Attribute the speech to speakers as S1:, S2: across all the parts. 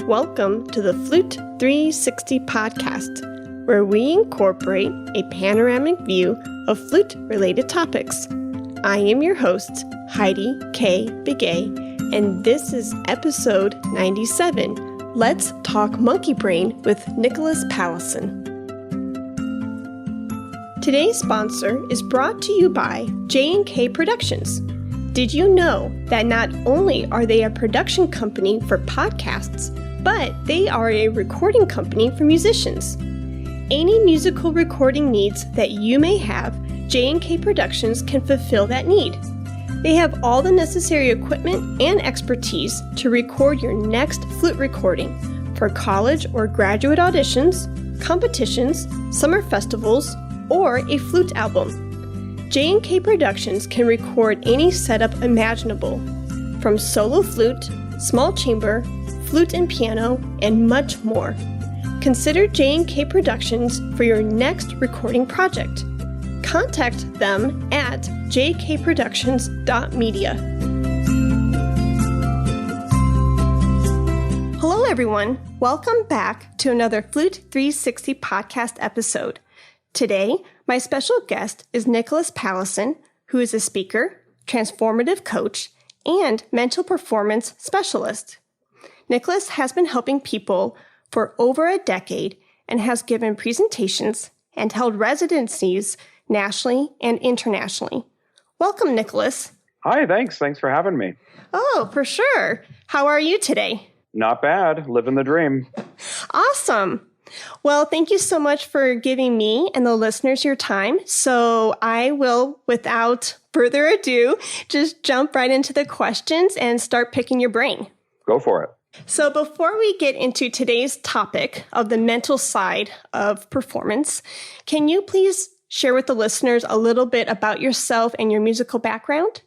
S1: Welcome to the Flute 360 podcast, where we incorporate a panoramic view of flute-related topics. I am your host, Heidi K. and this is episode 97, Let's Talk Monkey Brain with Nicholas Pallesen. Today's sponsor is brought to you by J&K Productions. Did you know that not only are they a production company for podcasts, but they are a recording company for musicians? Any musical recording needs that you may have, J&K Productions can fulfill that need. They have all the necessary equipment and expertise to record your next flute recording for college or graduate auditions, competitions, summer festivals, or a flute album. J&K Productions can record any setup imaginable, from solo flute, small chamber, flute and piano, and much more. Consider J&K Productions for your next recording project. Contact them at jkproductions.media. Hello everyone, welcome back to another Flute 360 podcast episode. Today, my special guest is Nicholas Pallesen, who is a speaker, transformative coach, and mental performance specialist. Nicholas has been helping people for over a decade and has given presentations and held residencies nationally and internationally. Welcome, Nicholas.
S2: Hi, thanks. Thanks for having me.
S1: Oh, for sure. How are you today?
S2: Not bad. Living the dream.
S1: Awesome. Well, thank you so much for giving me and the listeners your time. So I will, without further ado, just jump right into the questions and start picking your brain.
S2: Go for it.
S1: So before we get into today's topic of the mental side of performance, can you please share with the listeners a little bit about yourself and your musical background?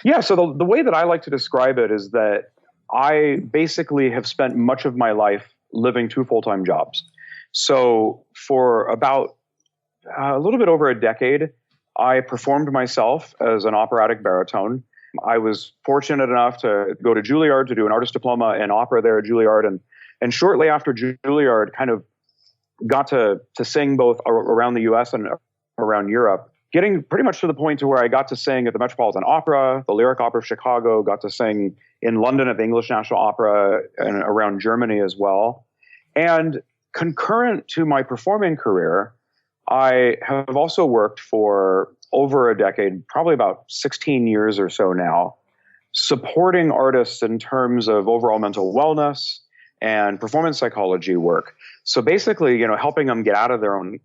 S2: Yeah, so the way that I like to describe it is that I basically have spent much of my life living two full-time jobs. So for about a little bit over a decade, I performed myself as an operatic baritone. I was fortunate enough to go to Juilliard to do an artist diploma in opera there at Juilliard. And shortly after Juilliard, kind of got to sing both around the U.S. and around Europe, getting pretty much to the point to where I got to sing at the Metropolitan Opera, the Lyric Opera of Chicago, got to sing in London at the English National Opera and around Germany as well. And concurrent to my performing career, I have also worked for over a decade, probably about 16 years or so now, supporting artists in terms of overall mental wellness and performance psychology work. So basically, helping them get out of their own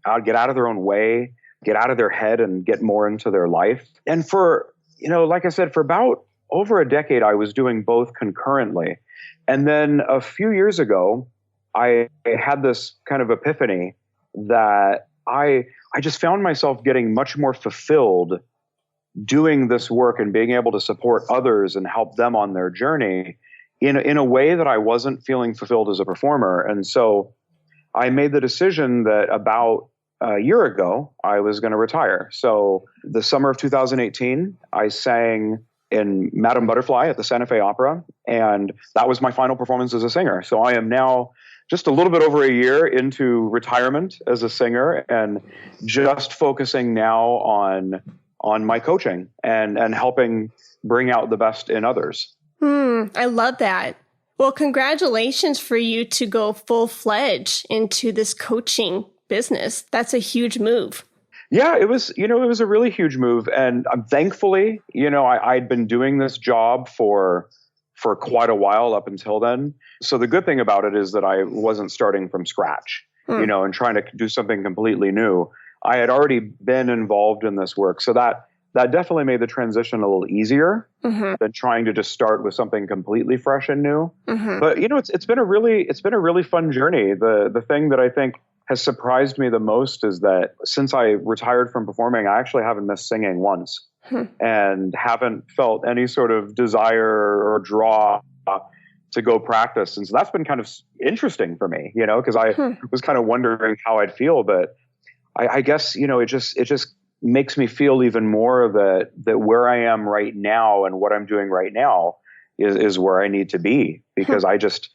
S2: way, get out of their head and get more into their life. And for, like I said, for about over a decade, I was doing both concurrently. And then a few years ago, I had this kind of epiphany that I just found myself getting much more fulfilled doing this work and being able to support others and help them on their journey in a way that I wasn't feeling fulfilled as a performer. And so I made the decision that about a year ago, I was going to retire. So the summer of 2018, I sang in Madame Butterfly at the Santa Fe Opera, and that was my final performance as a singer. So I am now just a little bit over a year into retirement as a singer and just focusing now on my coaching and helping bring out the best in others.
S1: I love that. Well, congratulations for you to go full-fledged into this coaching business. That's a huge move.
S2: Yeah, it was a really huge move. And thankfully, I'd been doing this job for quite a while up until then. So the good thing about it is that I wasn't starting from scratch, and trying to do something completely new. I had already been involved in this work. So that definitely made the transition a little easier than trying to just start with something completely fresh and new. But it's been a really fun journey. The thing that I think has surprised me the most is that since I retired from performing, I actually haven't missed singing once and haven't felt any sort of desire or draw to go practice. And so that's been kind of interesting for me, because I was kind of wondering how I'd feel. But I guess, it just makes me feel even more that where I am right now and what I'm doing right now is where I need to be, because I just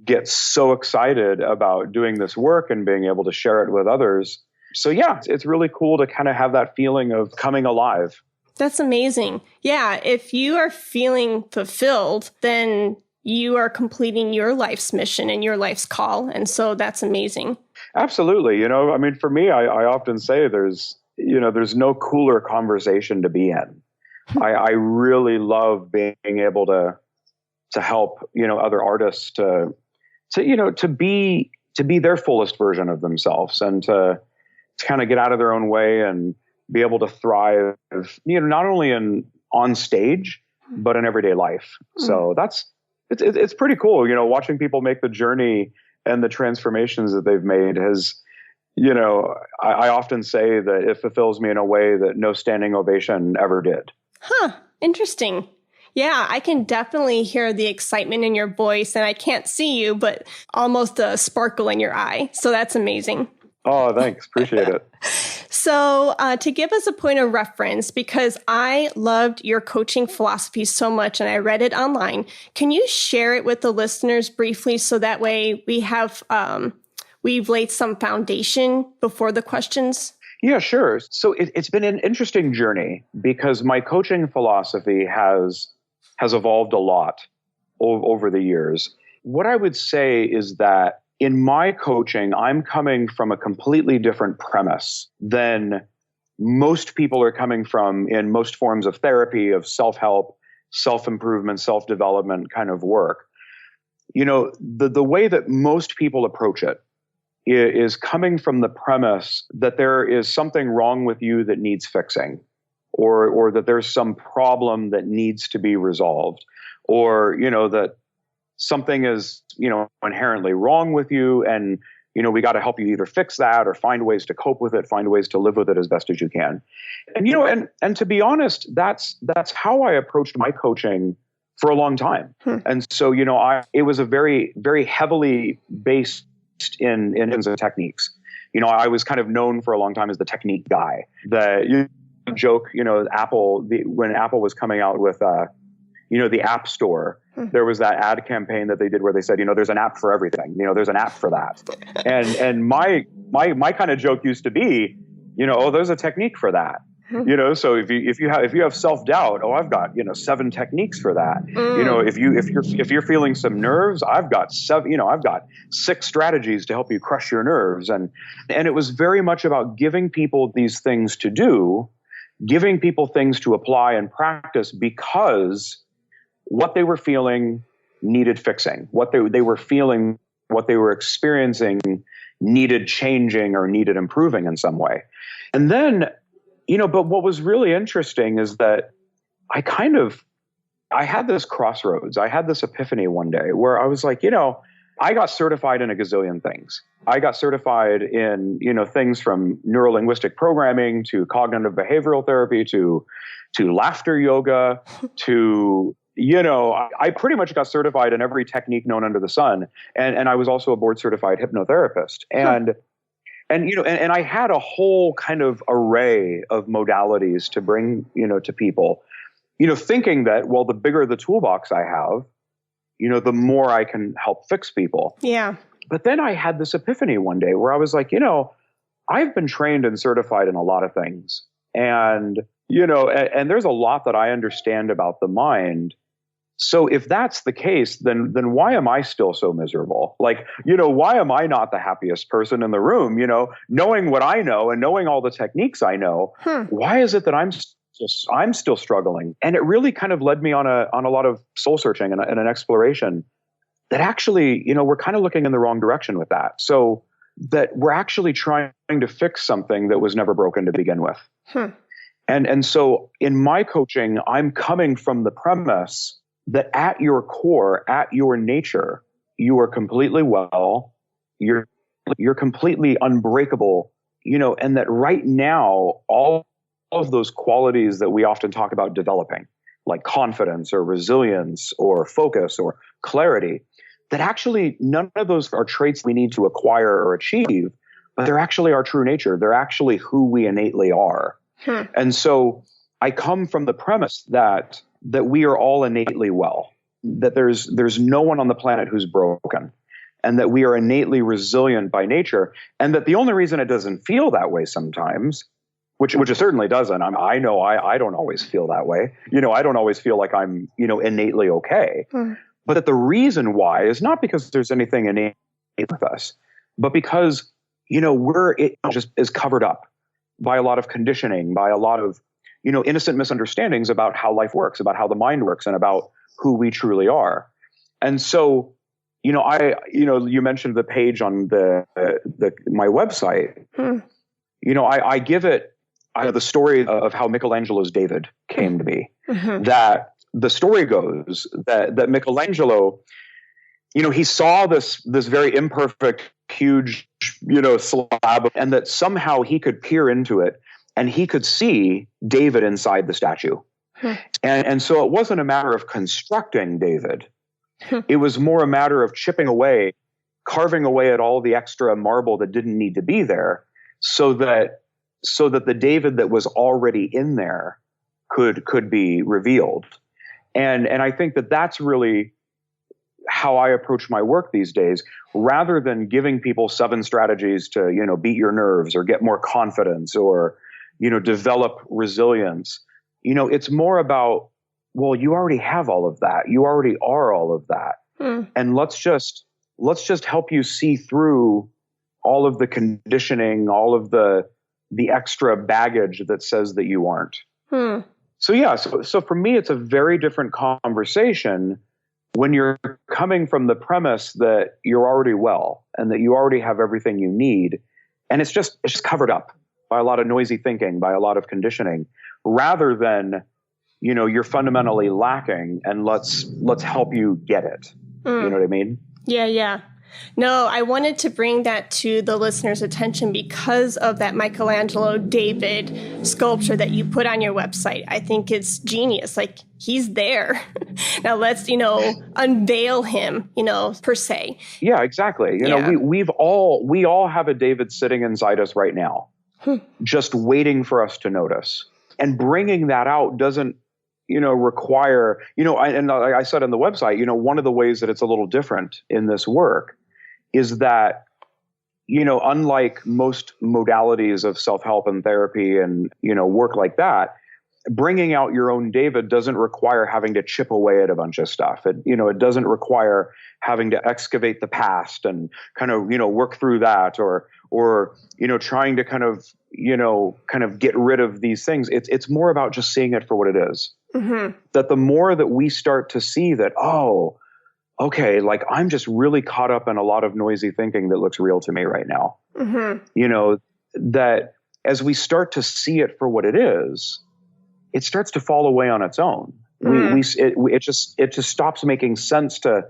S2: get so excited about doing this work and being able to share it with others. So yeah, it's really cool to kind of have that feeling of coming alive.
S1: That's amazing. Yeah, if you are feeling fulfilled, then you are completing your life's mission and your life's call. And so that's amazing.
S2: Absolutely. I mean, for me, I often say there's no cooler conversation to be in. I really love being able to help, other artists to be their fullest version of themselves and to kind of get out of their own way and be able to thrive, not only on stage, but in everyday life. So it's pretty cool, watching people make the journey and the transformations that they've made has, I often say that it fulfills me in a way that no standing ovation ever did.
S1: Huh. Interesting. Yeah, I can definitely hear the excitement in your voice, and I can't see you, but almost a sparkle in your eye. So that's amazing.
S2: Oh, thanks. Appreciate it.
S1: So to give us a point of reference, because I loved your coaching philosophy so much and I read it online, can you share it with the listeners briefly so that way we've laid some foundation before the questions?
S2: Yeah, sure. So it's been an interesting journey because my coaching philosophy has evolved a lot over the years. What I would say is that in my coaching, I'm coming from a completely different premise than most people are coming from in most forms of therapy, of self-help, self-improvement, self-development kind of work. The way that most people approach it is coming from the premise that there is something wrong with you that needs fixing, or that there's some problem that needs to be resolved, or, that something is, inherently wrong with you. And, we got to help you either fix that or find ways to cope with it, find ways to live with it as best as you can. And, and to be honest, that's how I approached my coaching for a long time. And so, it was a very, very heavily based in techniques. I was kind of known for a long time as the technique guy. The joke, Apple, when Apple was coming out with, the App Store, there was that ad campaign that they did where they said, there's an app for everything. There's an app for that. And my kind of joke used to be, there's a technique for that. So if you have self-doubt, I've got, 7 techniques for that. If you're feeling some nerves, I've got 6 strategies to help you crush your nerves. And it was very much about giving people these things to do, giving people things to apply and practice because what they were feeling needed fixing. What they were feeling, what they were experiencing needed changing or needed improving in some way. And then, but what was really interesting is that I had this crossroads. I had this epiphany one day where I was like, I got certified in a gazillion things. I got certified in, things from neurolinguistic programming to cognitive behavioral therapy to laughter yoga to, I pretty much got certified in every technique known under the sun. And I was also a board certified hypnotherapist. And I had a whole kind of array of modalities to bring, to people, thinking that, well, the bigger the toolbox I have, the more I can help fix people.
S1: Yeah.
S2: But then I had this epiphany one day where I was like, I've been trained and certified in a lot of things. And, and there's a lot that I understand about the mind. So if that's the case, then why am I still so miserable? Like, why am I not the happiest person in the room? Knowing what I know and knowing all the techniques I know, why is it that I'm still struggling? And it really kind of led me on a lot of soul searching and an exploration that actually, we're kind of looking in the wrong direction with that. So that we're actually trying to fix something that was never broken to begin with. And so in my coaching, I'm coming from the premise that at your core, at your nature, you are completely well, you're completely unbreakable, and that right now, all of those qualities that we often talk about developing, like confidence or resilience or focus or clarity, that actually none of those are traits we need to acquire or achieve, but they're actually our true nature. They're actually who we innately are. And so I come from the premise that we are all innately well, that there's no one on the planet who's broken. and that we are innately resilient by nature, and that the only reason it doesn't feel that way sometimes, which it certainly doesn't. I know I don't always feel that way. I don't always feel like I'm, innately okay. But that the reason why is not because there's anything innate with us, but because, it just is covered up by a lot of conditioning, by a lot of, innocent misunderstandings about how life works, about how the mind works, and about who we truly are. And so, you mentioned the page on my website. I give it the story of how Michelangelo's David came to be. That the story goes that Michelangelo, he saw this very imperfect, huge, slab, and that somehow he could peer into it and he could see David inside the statue. And so it wasn't a matter of constructing David. It was more a matter of chipping away, carving away at all the extra marble that didn't need to be there, so that the David that was already in there could be revealed. And I think that that's really how I approach my work these days, rather than giving people 7 strategies to, beat your nerves or get more confidence or, develop resilience. It's more about, well, you already have all of that. You already are all of that. And let's just help you see through all of the conditioning, all of the extra baggage that says that you aren't. So for me, it's a very different conversation when you're coming from the premise that you're already well and that you already have everything you need. And it's just covered up by a lot of noisy thinking, by a lot of conditioning, rather than, you're fundamentally lacking and let's help you get it. You know what I mean?
S1: Yeah. No, I wanted to bring that to the listener's attention because of that Michelangelo David sculpture that you put on your website. I think it's genius. Like, he's there. Now let's, unveil him, per se.
S2: Yeah, exactly. We all have a David sitting inside us right now, just waiting for us to notice. And bringing that out doesn't, require, I said on the website, one of the ways that it's a little different in this work is that, unlike most modalities of self-help and therapy and, work like that, bringing out your own David doesn't require having to chip away at a bunch of stuff. It doesn't require having to excavate the past and kind of, work through that or, trying to kind of get rid of these things. It's more about just seeing it for what it is. That the more that we start to see that, oh, okay, like I'm just really caught up in a lot of noisy thinking that looks real to me right now. That as we start to see it for what it is, it starts to fall away on its own. It just stops making sense to,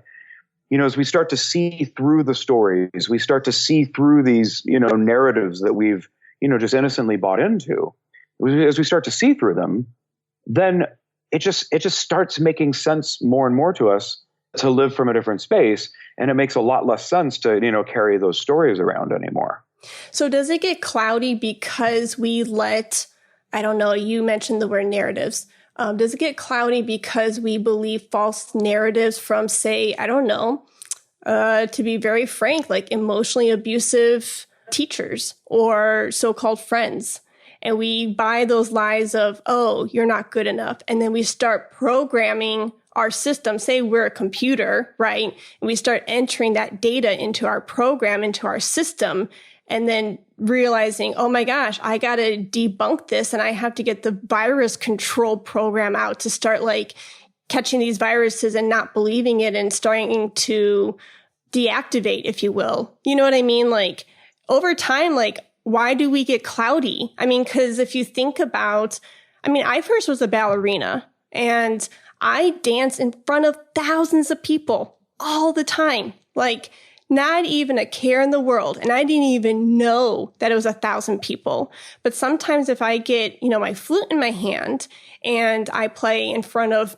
S2: as we start to see through the stories, we start to see through these, narratives that we've, just innocently bought into. As we start to see through them, then it just starts making sense more and more to us to live from a different space. And it makes a lot less sense to, carry those stories around anymore.
S1: So does it get cloudy because we let, I don't know, you mentioned the word narratives. Does it get cloudy because we believe false narratives from, say, I don't know, to be very frank, like emotionally abusive teachers or so-called friends? And we buy those lies of, oh, you're not good enough. And then we start programming our system. Say we're a computer, right? And we start entering that data into our program, into our system, and then realizing, oh my gosh, I got to debunk this and I have to get the virus control program out to start like catching these viruses and not believing it and starting to deactivate, if you will. You know what I mean? Like over time, like, why do we get cloudy? I mean, because if you think about, I first was a ballerina and I dance in front of thousands of people all the time, like not even a care in the world. And I didn't even know that it was 1,000 people. But sometimes if I get, my flute in my hand and I play in front of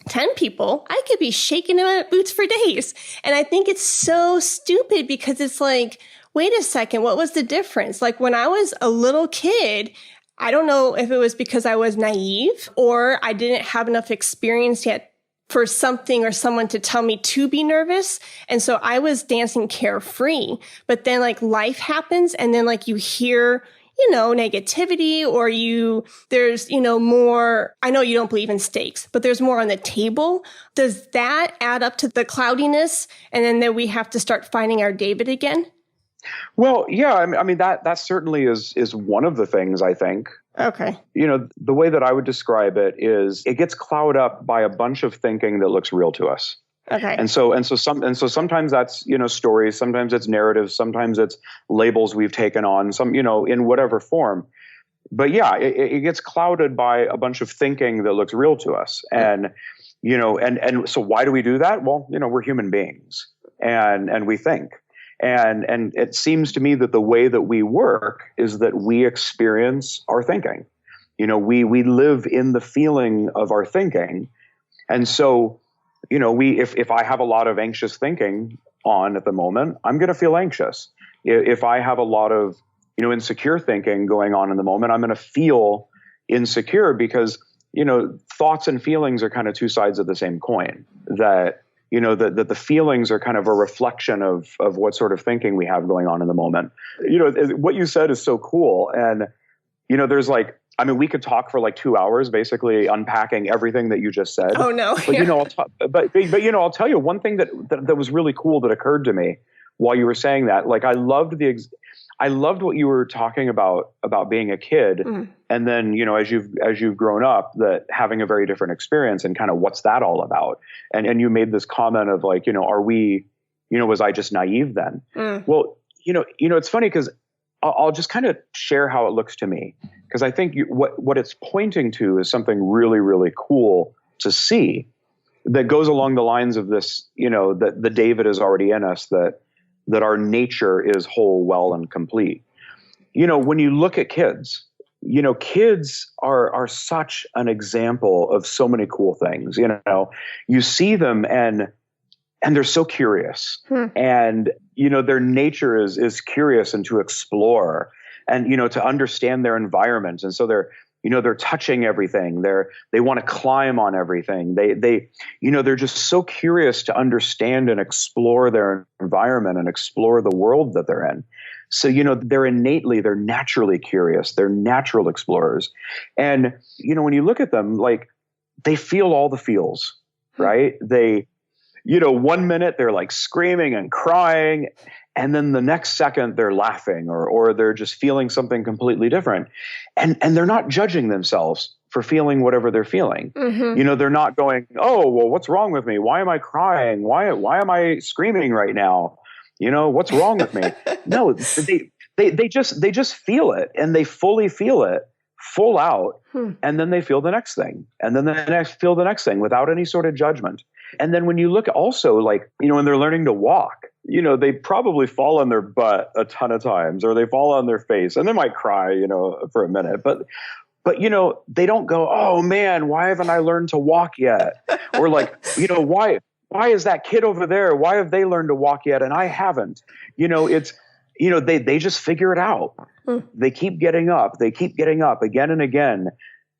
S1: 10 people, I could be shaking in my boots for days. And I think it's so stupid because it's like, wait a second, what was the difference? Like when I was a little kid, I don't know if it was because I was naive or I didn't have enough experience yet for something or someone to tell me to be nervous. And so I was dancing carefree, but then like life happens and then like you hear, negativity or there's, more, I know you don't believe in stakes, but there's more on the table. Does that add up to the cloudiness? And then we have to start finding our David again?
S2: Well, yeah, I mean, that certainly is one of the things, I think.
S1: Okay.
S2: The way that I would describe it is it gets clouded up by a bunch of thinking that looks real to us.
S1: Okay.
S2: And so sometimes that's, stories, sometimes it's narratives, sometimes it's labels we've taken on, in whatever form. But yeah, it gets clouded by a bunch of thinking that looks real to us. And, and so why do we do that? Well, we're human beings and we think. And it seems to me that the way that we work is that we experience our thinking. We live in the feeling of our thinking. And so, if I have a lot of anxious thinking on at the moment, I'm going to feel anxious. If I have a lot of, insecure thinking going on in the moment, I'm going to feel insecure because, thoughts and feelings are kind of two sides of the same coin. That the feelings are kind of a reflection of what sort of thinking we have going on in the moment. What you said is so cool. And, there's we could talk for 2 hours, basically unpacking everything that you just said.
S1: Oh no.
S2: But, I'll tell you one thing that was really cool that occurred to me while you were saying that. I loved what you were talking about being a kid. Mm. And then, as you've grown up, that having a very different experience and kind of what's that all about? And you made this comment of are we, was I just naive then? Mm. Well, it's funny because I'll just kind of share how it looks to me. Because I think what it's pointing to is something really, really cool to see that goes along the lines of this, that the David is already in us, that our nature is whole, well, and complete. When you look at kids, kids are such an example of so many cool things. You see them and they're so curious. And, their nature is curious and to explore and, to understand their environment. And so they're touching everything. They want to climb on everything. They're just so curious to understand and explore their environment and explore the world that they're in. So, they're naturally curious. They're natural explorers. And, when you look at them, they feel all the feels, right? They, 1 minute they're screaming and crying. And then the next second they're laughing or they're just feeling something completely different. And they're not judging themselves for feeling whatever they're feeling. Mm-hmm. They're not going, oh, well, what's wrong with me? Why am I crying? Why am I screaming right now? What's wrong with me? No, they just feel it and they fully feel it full out. And then they feel the next thing. And then they feel the next thing without any sort of judgment. And then when you look also when they're learning to walk, they probably fall on their butt a ton of times or they fall on their face and they might cry, for a minute. But they don't go, oh man, why haven't I learned to walk yet? Or why is that kid over there? Why have they learned to walk yet? And I haven't, they just figure it out. They keep getting up again and again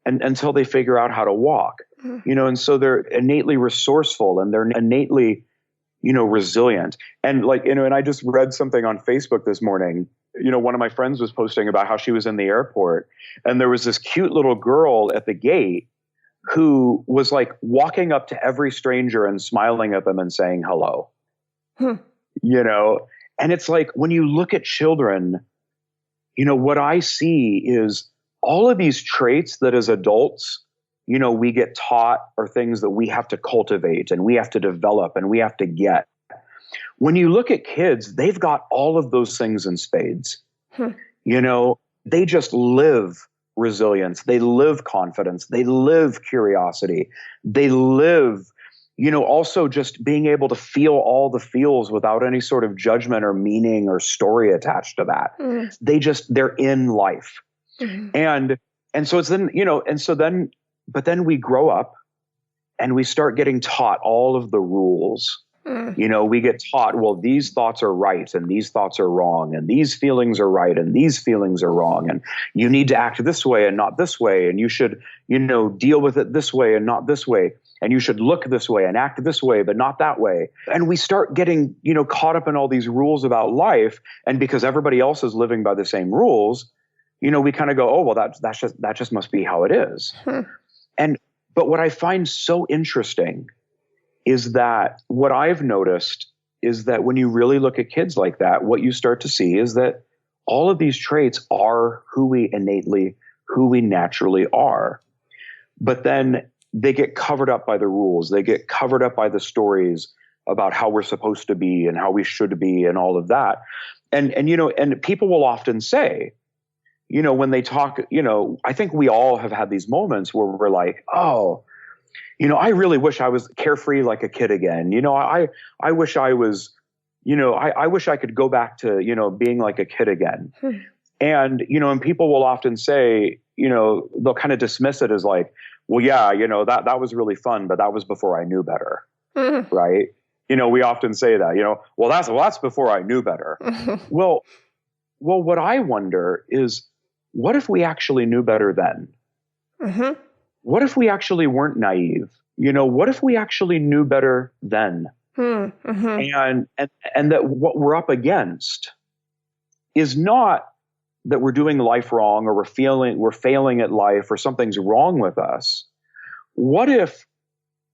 S2: until they figure out how to walk, and so they're innately resourceful and they're innately, resilient. And and I just read something on Facebook this morning. One of my friends was posting about how she was in the airport and there was this cute little girl at the gate who was walking up to every stranger and smiling at them and saying hello, and it's when you look at children, what I see is all of these traits that as adults, we get taught are things that we have to cultivate and we have to develop and we have to get. When you look at kids, they've got all of those things in spades. They just live resilience. They live confidence. They live curiosity. They live, also just being able to feel all the feels without any sort of judgment or meaning or story attached to that. They're in life. And so it's then, but then we grow up and we start getting taught all of the rules. We get taught, well, these thoughts are right and these thoughts are wrong and these feelings are right and these feelings are wrong. And you need to act this way and not this way. And you should, deal with it this way and not this way. and you should look this way and act this way, but not that way. And we start getting, caught up in all these rules about life. And because everybody else is living by the same rules, we kind of go, oh, well, that just must be how it is. But what I find so interesting is that what I've noticed is that when you really look at kids like that, what you start to see is that all of these traits are who we naturally are. But then they get covered up by the rules. They get covered up by the stories about how we're supposed to be and how we should be and all of that. And people will often say, when they talk, I think we all have had these moments where we're like, oh, I really wish I was carefree like a kid again. I wish I was, I wish I could go back to, being like a kid again. And people will often say, they'll kind of dismiss it as like, well, yeah, that was really fun, but that was before I knew better. Right. We often say that, well, that's before I knew better. Well, what I wonder is, what if we actually knew better then? What if we actually weren't naive? What if we actually knew better then? And that what we're up against is not that we're doing life wrong or we're failing at life or something's wrong with us. What if,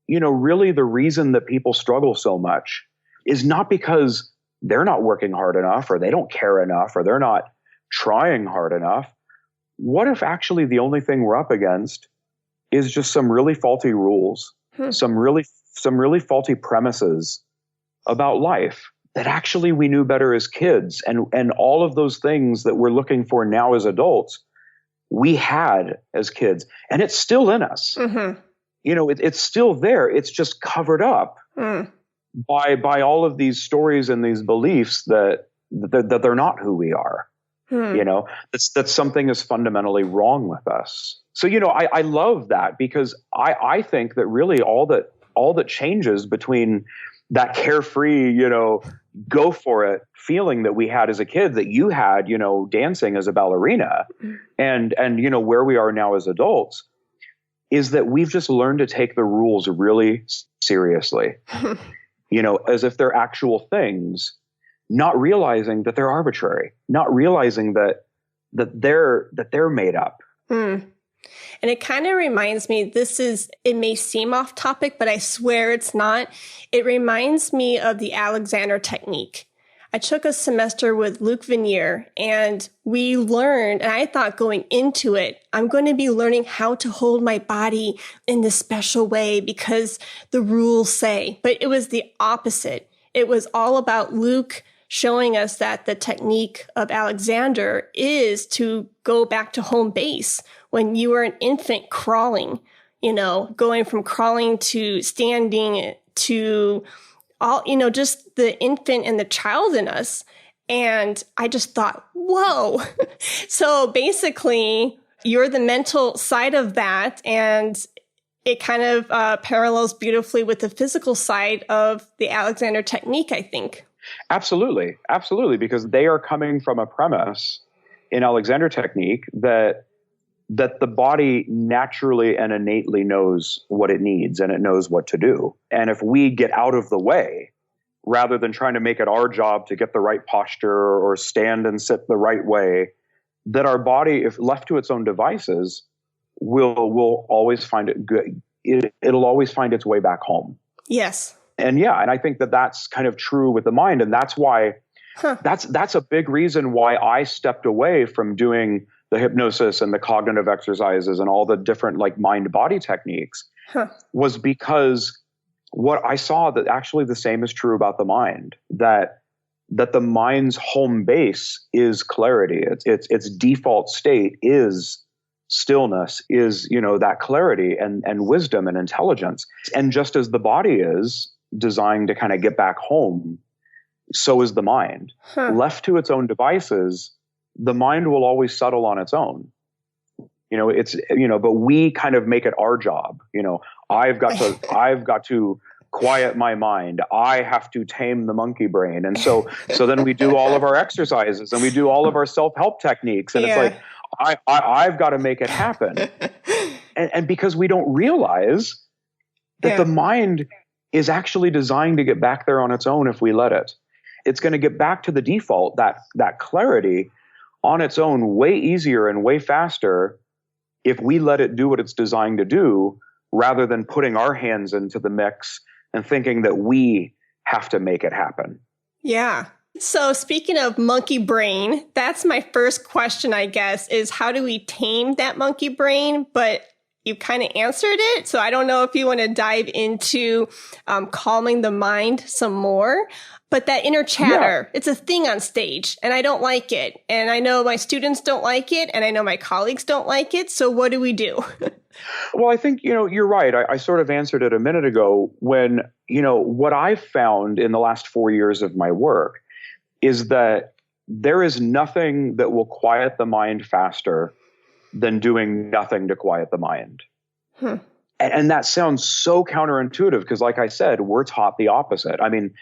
S2: really the reason that people struggle so much is not because they're not working hard enough or they don't care enough or they're not trying hard enough? What if actually the only thing we're up against is just some really faulty rules, some really faulty premises about life that actually we knew better as kids, and all of those things that we're looking for now as adults, we had as kids, and it's still in us. It's still there. It's just covered up by all of these stories and these beliefs that they're not who we are. That something is fundamentally wrong with us. So, I love that because I think that really all that changes between that carefree, go for it feeling that we had as a kid, that you had, dancing as a ballerina, and where we are now as adults, is that we've just learned to take the rules really seriously, as if they're actual things, not realizing that they're arbitrary, not realizing that they're made up.
S1: And it kind of reminds me, it may seem off topic, but I swear it's not. It reminds me of the Alexander technique. I took a semester with Luc Vanier, and we learned, and I thought going into it, I'm going to be learning how to hold my body in this special way because the rules say. But it was the opposite. It was all about Luc showing us that the technique of Alexander is to go back to home base when you were an infant crawling, going from crawling to standing to all, just the infant and the child in us. And I just thought, whoa. So basically, you're the mental side of that. And it kind of parallels beautifully with the physical side of the Alexander technique, I think.
S2: Absolutely. Absolutely. Because they are coming from a premise in Alexander technique that the body naturally and innately knows what it needs and it knows what to do. And if we get out of the way, rather than trying to make it our job to get the right posture or stand and sit the right way, that our body, if left to its own devices, will always find it good. It'll always find its way back home.
S1: Yes.
S2: And I think that that's kind of true with the mind. And that's why that's a big reason why I stepped away from doing the hypnosis and the cognitive exercises and all the different mind body techniques was because what I saw that actually the same is true about the mind, that the mind's home base is clarity. Its default state is stillness, is, that clarity and wisdom and intelligence. And just as the body is designed to kind of get back home, so is the mind. Left to its own devices, the mind will always settle on its own. But we kind of make it our job. I've got to quiet my mind. I have to tame the monkey brain. And so then we do all of our exercises and we do all of our self-help techniques. And it's like, I've got to make it happen. And because we don't realize that the mind is actually designed to get back there on its own if we let it. It's going to get back to the default, that clarity on its own way easier and way faster if we let it do what it's designed to do, rather than putting our hands into the mix and thinking that we have to make it happen.
S1: Yeah. So speaking of monkey brain, that's my first question, I guess, is how do we tame that monkey brain? But you kind of answered it. So I don't know if you want to dive into calming the mind some more. But that inner chatter, it's a thing on stage, and I don't like it. And I know my students don't like it, and I know my colleagues don't like it. So what do we do?
S2: Well, I think, you're right. I sort of answered it a minute ago when, what I've found in the last 4 years of my work is that there is nothing that will quiet the mind faster than doing nothing to quiet the mind. And that sounds so counterintuitive because, like I said, we're taught the opposite. I mean,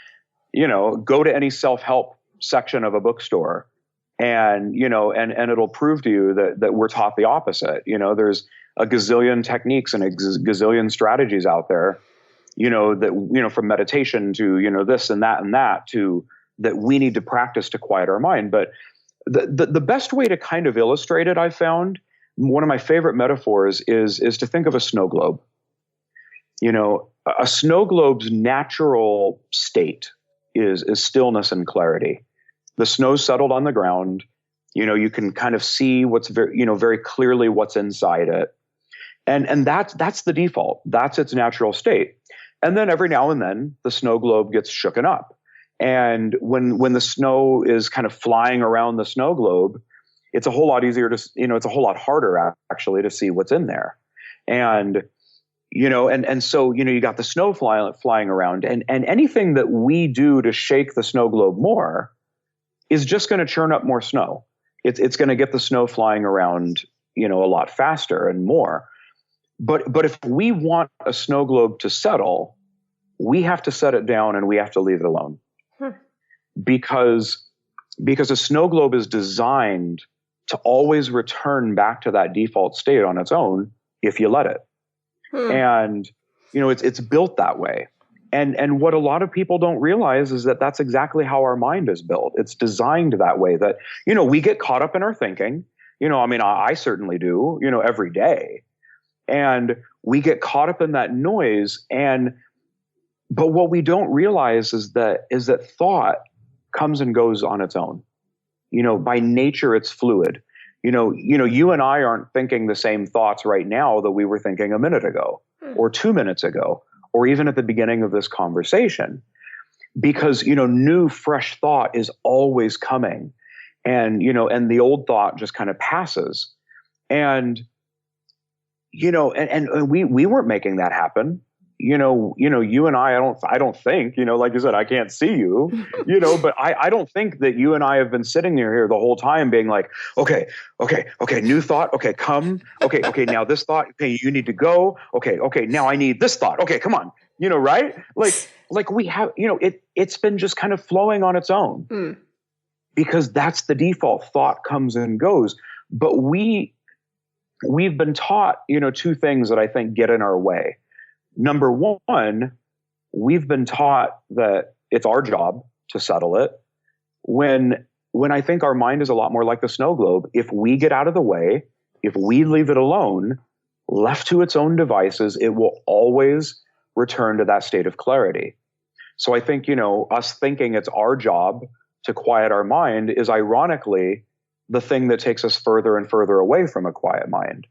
S2: go to any self-help section of a bookstore and it'll prove to you that we're taught the opposite. There's a gazillion techniques and a gazillion strategies out there, that, from meditation to, this and that to that we need to practice to quiet our mind. But the best way to kind of illustrate it, I found, one of my favorite metaphors is to think of a snow globe. A snow globe's natural state is stillness and clarity. The snow's settled on the ground. You can kind of see what's very clearly what's inside it. And that's the default. That's its natural state. And then every now and then the snow globe gets shooken up. And when the snow is kind of flying around the snow globe, it's a whole lot easier to, it's a whole lot harder actually to see what's in there. And so, you got the snow flying around, and anything that we do to shake the snow globe more is just going to churn up more snow. It's going to get the snow flying around, a lot faster and more. But if we want a snow globe to settle, we have to set it down and we have to leave it alone. Because a snow globe is designed to always return back to that default state on its own if you let it. And, it's built that way. And what a lot of people don't realize is that that's exactly how our mind is built. It's designed that way that, we get caught up in our thinking. I certainly do, every day. And we get caught up in that noise. But what we don't realize is that thought comes and goes on its own. By nature, it's fluid. You and I aren't thinking the same thoughts right now that we were thinking a minute ago or 2 minutes ago, or even at the beginning of this conversation, because, new, fresh thought is always coming, and the old thought just kind of passes. And, and we weren't making that happen. You and I don't think, like you said, I can't see you, but I don't think that you and I have been sitting here the whole time being like, okay, new thought. Okay, come. Okay, now this thought. Okay, you need to go. Okay, now I need this thought. Okay, come on. Right? Like we have, it's been just kind of flowing on its own because that's the default. Thought comes and goes. But we've been taught, two things that I think get in our way. Number one, we've been taught that it's our job to settle it when I think our mind is a lot more like the snow globe. If we get out of the way, if we leave it alone, left to its own devices, it will always return to that state of clarity. So I think, us thinking it's our job to quiet our mind is ironically the thing that takes us further and further away from a quiet mind.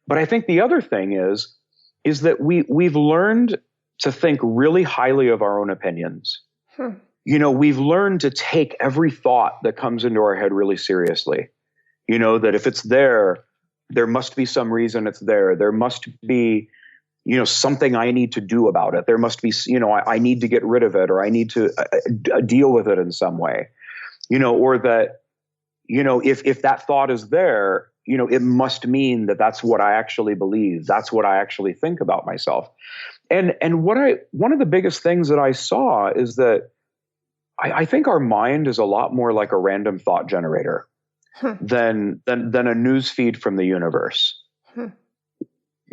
S2: But I think the other thing is that we've learned to think really highly of our own opinions. We've learned to take every thought that comes into our head really seriously. That if it's there must be some reason it's there. There must be, something I need to do about it. There must be, I need to get rid of it, or I need to deal with it in some way. Or that, if that thought is there, it must mean that that's what I actually believe. That's what I actually think about myself. And one of the biggest things that I saw is that I think our mind is a lot more like a random thought generator than a news feed from the universe.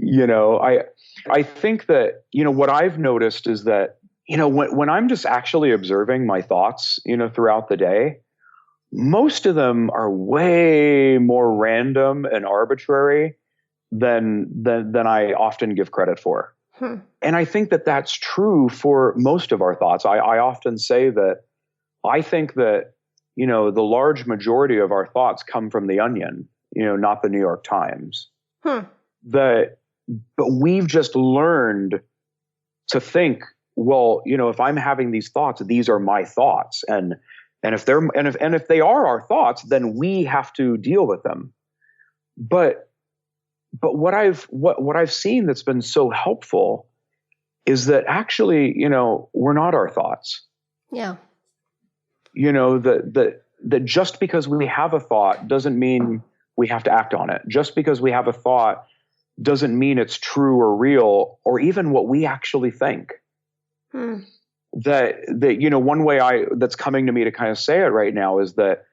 S2: I think that, what I've noticed is that, when I'm just actually observing my thoughts, throughout the day, most of them are way more random and arbitrary than I often give credit for. And I think that that's true for most of our thoughts. I often say that I think that, the large majority of our thoughts come from the Onion, not the New York Times. But we've just learned to think, well, if I'm having these thoughts, these are my thoughts. And if they are our thoughts, then we have to deal with them. But what I've seen that's been so helpful is that actually, we're not our thoughts.
S1: Yeah.
S2: That just because we have a thought doesn't mean we have to act on it. Just because we have a thought doesn't mean it's true or real or even what we actually think. That one way that's coming to me to kind of say it right now is that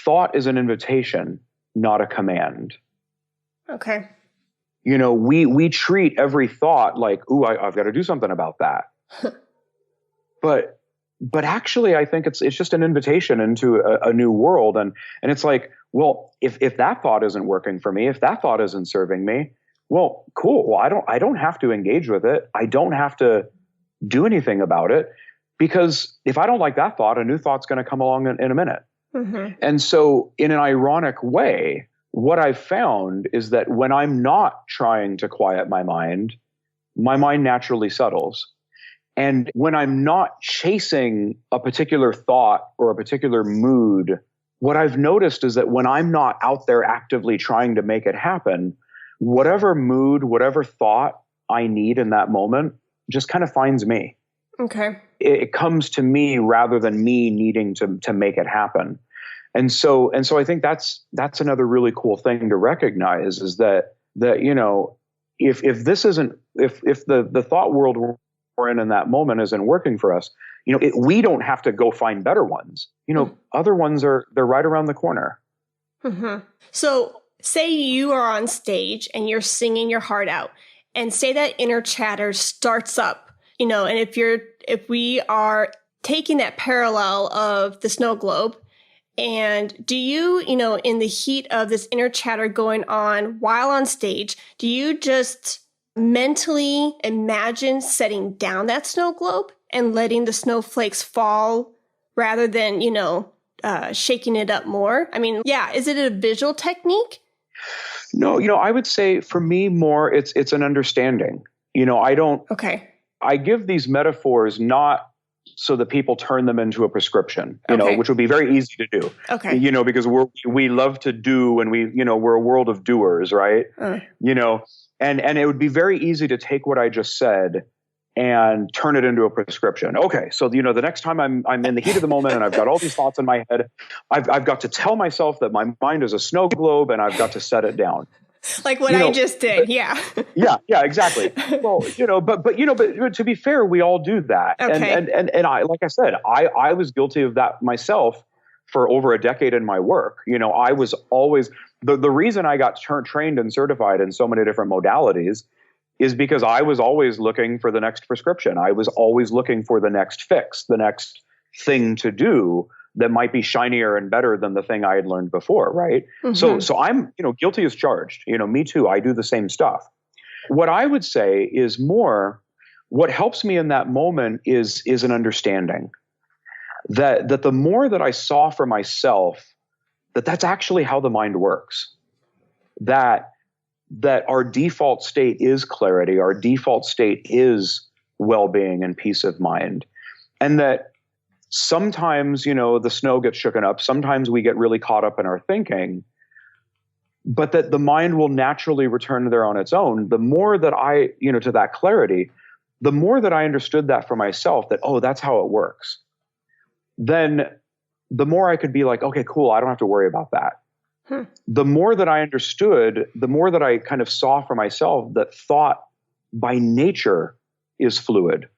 S2: thought is an invitation, not a command.
S1: Okay.
S2: We treat every thought like, ooh, I've got to do something about that. But actually, I think it's just an invitation into a new world. And it's like, well, if that thought isn't working for me, if that thought isn't serving me, well, cool. Well, I don't have to engage with it. I don't have to do anything about it, because if I don't like that thought, a new thought's going to come along in a minute. And so in an ironic way, what I've found is that when I'm not trying to quiet my mind naturally settles. And when I'm not chasing a particular thought or a particular mood, what I've noticed is that when I'm not out there actively trying to make it happen, whatever mood, whatever thought I need in that moment just kind of finds me.
S1: Okay.
S2: It comes to me rather than me needing to make it happen. And so I think that's another really cool thing to recognize is that if this isn't, if the thought world we're in that moment isn't working for us, we don't have to go find better ones. Other ones they're right around the corner.
S1: So say you are on stage and you're singing your heart out, and say that inner chatter starts up, and if we are taking that parallel of the snow globe, and do you, in the heat of this inner chatter going on while on stage, do you just mentally imagine setting down that snow globe and letting the snowflakes fall rather than, shaking it up more? I mean, yeah, is it a visual technique?
S2: No, I would say for me more it's an understanding.
S1: Okay.
S2: I give these metaphors not so that people turn them into a prescription, which would be very easy to do.
S1: Okay.
S2: Because we love to do, and we're a world of doers, right? And it would be very easy to take what I just said and turn it into a prescription. Okay, so the next time I'm in the heat of the moment and I've got all these thoughts in my head, I've got to tell myself that my mind is a snow globe and I've got to set it down.
S1: Like what I just did, yeah.
S2: Yeah, exactly. Well, but to be fair, we all do that.
S1: Okay.
S2: And I, like I said, I was guilty of that myself for over a decade in my work. I was always the reason I got trained and certified in so many different modalities is because I was always looking for the next prescription. I was always looking for the next fix, the next thing to do that might be shinier and better than the thing I had learned before, right? So I'm, guilty as charged. Me too. I do the same stuff. What I would say is more, what helps me in that moment is an understanding that the more that I saw for myself, that's actually how the mind works. That our default state is clarity, our default state is well-being and peace of mind. And that sometimes, the snow gets shooken up, sometimes we get really caught up in our thinking, but that the mind will naturally return there on its own. The more that I, to that clarity, the more that I understood that for myself, that, oh, that's how it works, then the more I could be like, okay, cool, I don't have to worry about that. The more that I understood, the more that I kind of saw for myself that thought by nature is fluid.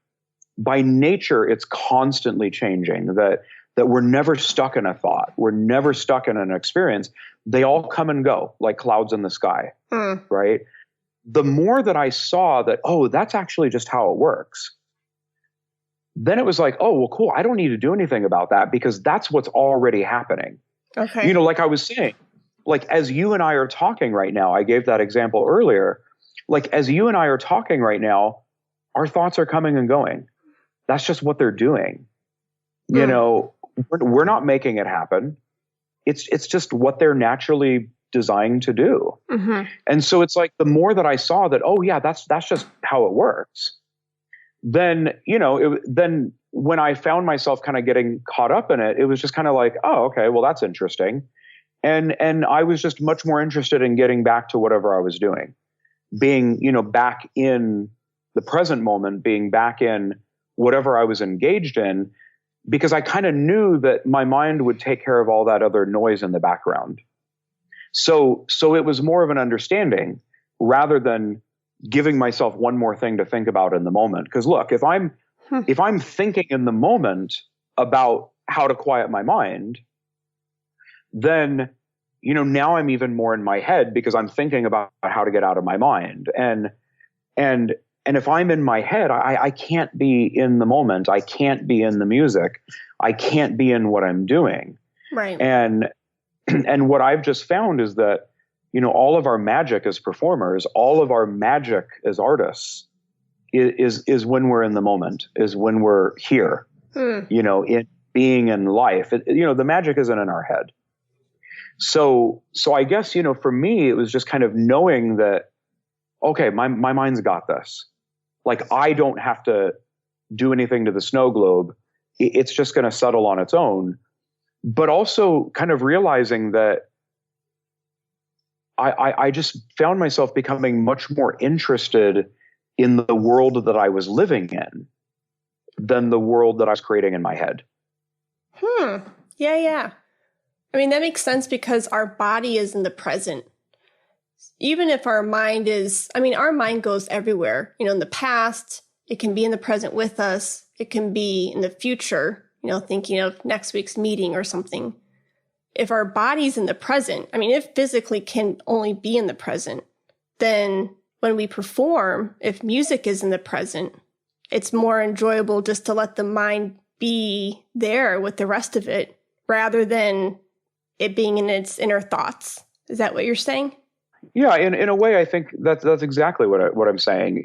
S2: By nature, it's constantly changing, that we're never stuck in a thought. We're never stuck in an experience. They all come and go like clouds in the sky, right? the more that I saw that, oh, that's actually just how it works, then it was like, oh, well, cool. I don't need to do anything about that because that's what's already happening.
S1: Okay.
S2: Like I was saying, like as you and I are talking right now, I gave that example earlier. Like as you and I are talking right now, our thoughts are coming and going. That's just what they're doing. We're not making it happen. It's just what they're naturally designed to do.
S1: Mm-hmm.
S2: And so it's like the more that I saw that, oh yeah, that's just how it works. Then, then when I found myself kind of getting caught up in it, it was just kind of like, oh, okay, well, that's interesting. And I was just much more interested in getting back to whatever I was doing, being, back in the present moment, being back in whatever I was engaged in, because I kind of knew that my mind would take care of all that other noise in the background. So it was more of an understanding rather than giving myself one more thing to think about in the moment. Because look, if I'm thinking in the moment about how to quiet my mind, then, now I'm even more in my head because I'm thinking about how to get out of my mind. And if I'm in my head, I can't be in the moment. I can't be in the music. I can't be in what I'm doing.
S1: Right.
S2: And what I've just found is that, all of our magic as performers, all of our magic as artists is when we're in the moment, is when we're here, in being in life. The magic isn't in our head. So I guess, for me, it was just kind of knowing that, okay, my mind's got this. Like, I don't have to do anything to the snow globe. It's just going to settle on its own. But also kind of realizing that I just found myself becoming much more interested in the world that I was living in than the world that I was creating in my head.
S1: Yeah. I mean, that makes sense because our body is in the present. Even if our mind our mind goes everywhere. In the past, it can be in the present with us. It can be in the future, thinking of next week's meeting or something. If our body's in the present, if physically can only be in the present, then when we perform, if music is in the present, it's more enjoyable just to let the mind be there with the rest of it rather than it being in its inner thoughts. Is that what you're saying?
S2: Yeah, in a way, I think that's exactly what I'm saying.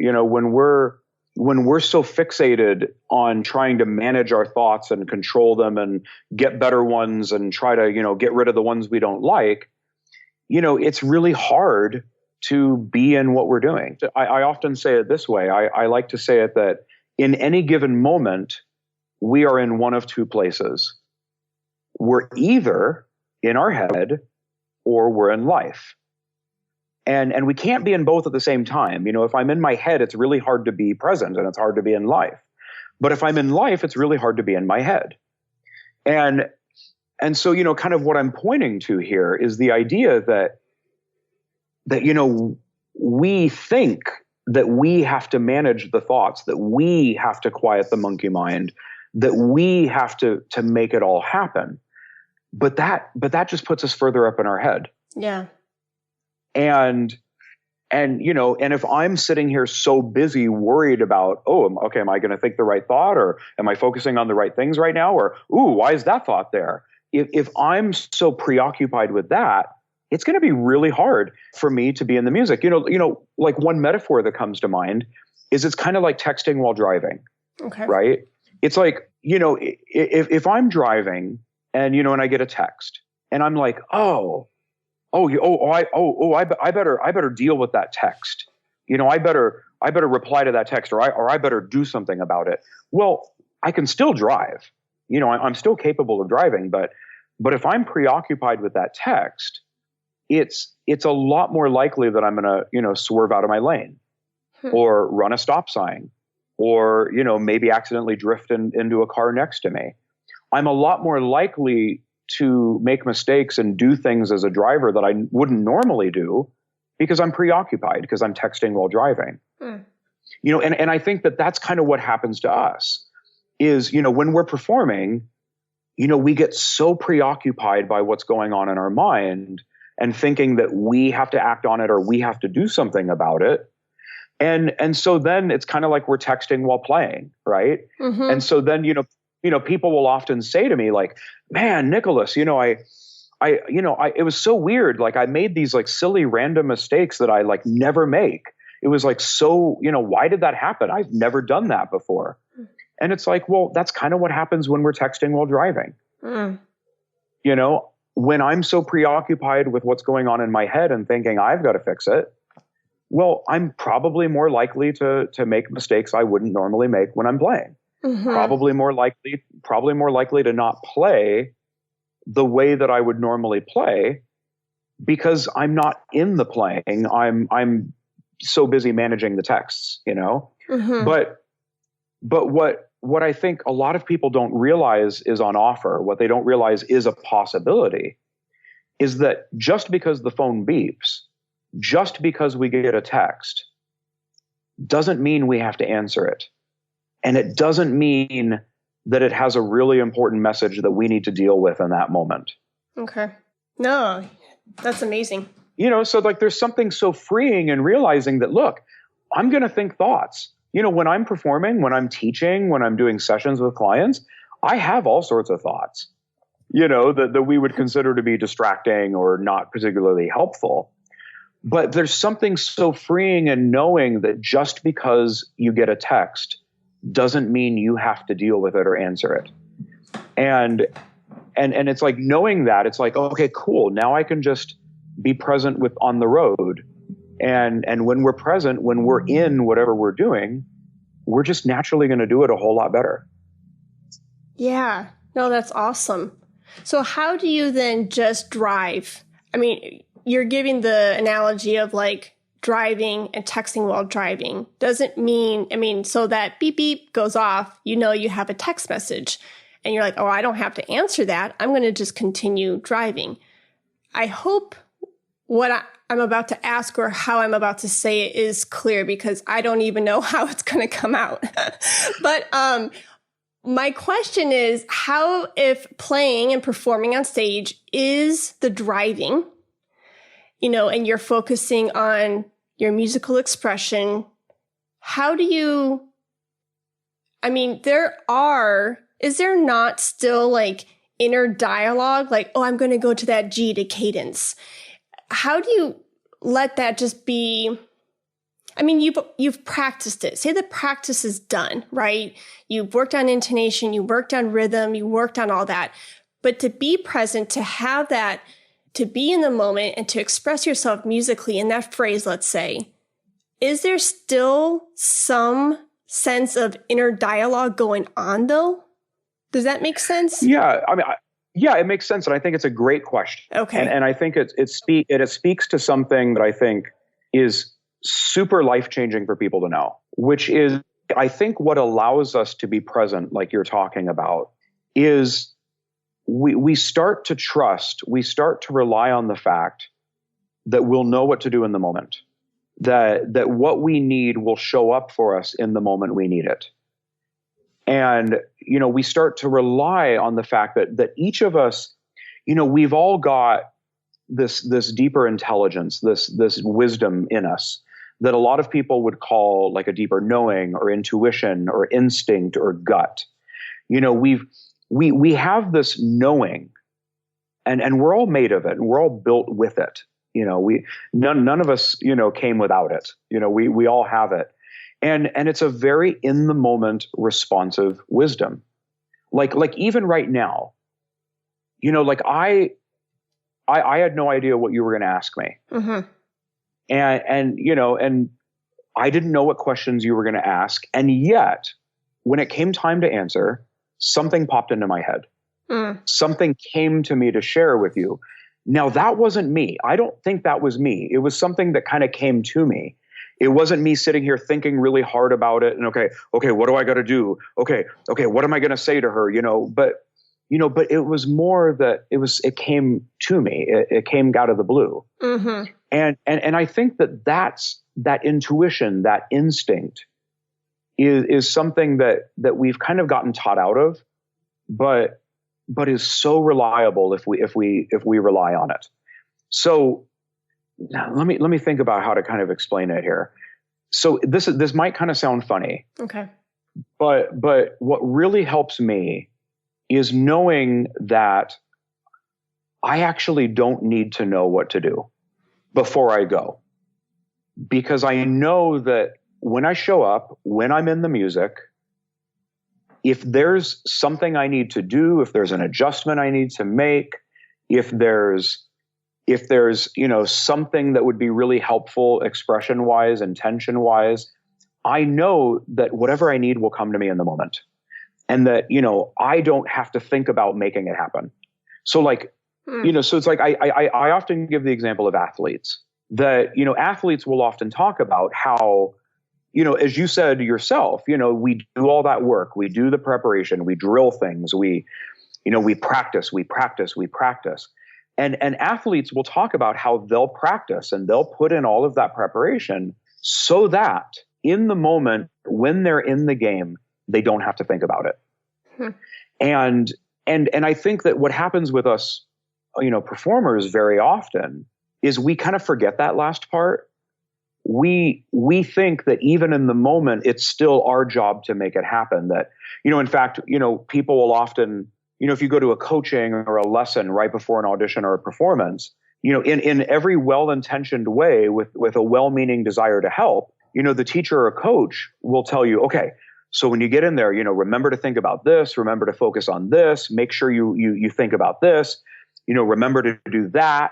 S2: When we're so fixated on trying to manage our thoughts and control them and get better ones and try to, get rid of the ones we don't like, it's really hard to be in what we're doing. I often say it this way. I like to say it that in any given moment, we are in one of two places. We're either in our head or we're in life. And we can't be in both at the same time. If I'm in my head, it's really hard to be present and it's hard to be in life. But if I'm in life, it's really hard to be in my head. And so, kind of what I'm pointing to here is the idea that we think that we have to manage the thoughts, that we have to quiet the monkey mind, that we have to make it all happen. But that just puts us further up in our head.
S1: Yeah.
S2: And if I'm sitting here so busy worried about, am I going to think the right thought, or am I focusing on the right things right now? Or, why is that thought there? If I'm so preoccupied with that, it's going to be really hard for me to be in the music. Like one metaphor that comes to mind is it's kind of like texting while driving. Okay. Right? It's like, if I'm driving and, and I get a text and I'm like, I better deal with that text. I better reply to that text, or I better do something about it. Well, I can still drive. I'm still capable of driving, but if I'm preoccupied with that text, it's a lot more likely that I'm going to, swerve out of my lane or run a stop sign or, maybe accidentally drift into a car next to me. I'm a lot more likely to make mistakes and do things as a driver that I wouldn't normally do because I'm preoccupied, because I'm texting while driving. And I think that that's kind of what happens to us is, when we're performing, we get so preoccupied by what's going on in our mind and thinking that we have to act on it or we have to do something about it. And so then it's kind of like we're texting while playing, right?
S1: Mm-hmm.
S2: And so then, people will often say to me like, man, Nicholas, it was so weird. Like I made these like silly random mistakes that I like never make. It was like, so, why did that happen? I've never done that before. And it's like, well, that's kind of what happens when we're texting while driving.
S1: Mm.
S2: When I'm so preoccupied with what's going on in my head and thinking I've got to fix it, well, I'm probably more likely to make mistakes I wouldn't normally make when I'm playing.
S1: Mm-hmm.
S2: Probably more likely to not play the way that I would normally play because I'm not in the playing. I'm so busy managing the texts,
S1: Mm-hmm.
S2: But what I think a lot of people don't realize is on offer, what they don't realize is a possibility, is that just because the phone beeps, just because we get a text, doesn't mean we have to answer it. And it doesn't mean that it has a really important message that we need to deal with in that moment.
S1: Okay. No, that's amazing.
S2: So like there's something so freeing in realizing that, look, I'm going to think thoughts. When I'm performing, when I'm teaching, when I'm doing sessions with clients, I have all sorts of thoughts, that we would consider to be distracting or not particularly helpful. But there's something so freeing in knowing that just because you get a text doesn't mean you have to deal with it or answer it. And it's like knowing that, it's like, okay, cool. Now I can just be present on the road. And when we're present, when we're in whatever we're doing, we're just naturally going to do it a whole lot better.
S1: Yeah. No, that's awesome. So how do you then just drive? I mean, you're giving the analogy of like driving and texting while driving. Doesn't mean, so that beep beep goes off, you have a text message and you're like, oh, I don't have to answer that. I'm going to just continue driving. I hope what I'm about to ask or how I'm about to say it is clear because I don't even know how it's going to come out. But my question is, how if playing and performing on stage is the driving, and you're focusing on your musical expression, how do you, is there not still like inner dialogue? Like, oh, I'm going to go to that G to cadence. How do you let that just be? You've practiced it. Say the practice is done, right? You've worked on intonation, you worked on rhythm, you worked on all that. But to be present, to have that, to be in the moment and to express yourself musically in that phrase, let's say, is there still some sense of inner dialogue going on though? Does that make sense?
S2: Yeah. Yeah, it makes sense. And I think it's a great question.
S1: Okay.
S2: And I think it speaks to something that I think is super life-changing for people to know, which is, I think what allows us to be present, like you're talking about, is we start to trust, we start to rely on the fact that we'll know what to do in the moment, that what we need will show up for us in the moment we need it. And, we start to rely on the fact that each of us, we've all got this deeper intelligence, this wisdom in us that a lot of people would call like a deeper knowing or intuition or instinct or gut. We have this knowing and we're all made of it and we're all built with it. None of us, came without it. We all have it. And it's a very in the moment responsive wisdom. Like even right now, like I had no idea what you were going to ask me.
S1: Mm-hmm.
S2: And I didn't know what questions you were going to ask. And yet when it came time to answer, something popped into my head. Something came to me to share with you. Now that wasn't me. I don't think that was me. It was something that kind of came to me. It wasn't me sitting here thinking really hard about it. And okay, what do I got to do? Okay, what am I going to say to her? But it was more that it came to me. It came out of the blue.
S1: Mm-hmm.
S2: And I think that's that intuition, that instinct is something that we've kind of gotten taught out of, but is so reliable if we rely on it. So now let me think about how to kind of explain it here. So this might kind of sound funny.
S1: Okay.
S2: But what really helps me is knowing that I actually don't need to know what to do before I go. Because I know that when I show up, when I'm in the music, if there's something I need to do, if there's an adjustment I need to make, if there's something that would be really helpful expression-wise and tension-wise, I know that whatever I need will come to me in the moment. And that, I don't have to think about making it happen. So so it's like I often give the example of athletes that, athletes will often talk about how, as you said yourself, we do all that work, we do the preparation, we drill things, we practice. And athletes will talk about how they'll practice and they'll put in all of that preparation so that in the moment when they're in the game, they don't have to think about it. And I think that what happens with us, performers very often is we kind of forget that last part. We think that even in the moment, it's still our job to make it happen. That, in fact, people will often, if you go to a coaching or a lesson right before an audition or a performance, in every well-intentioned way with a well-meaning desire to help, the teacher or coach will tell you, okay, so when you get in there, remember to think about this, remember to focus on this, make sure you think about this, remember to do that.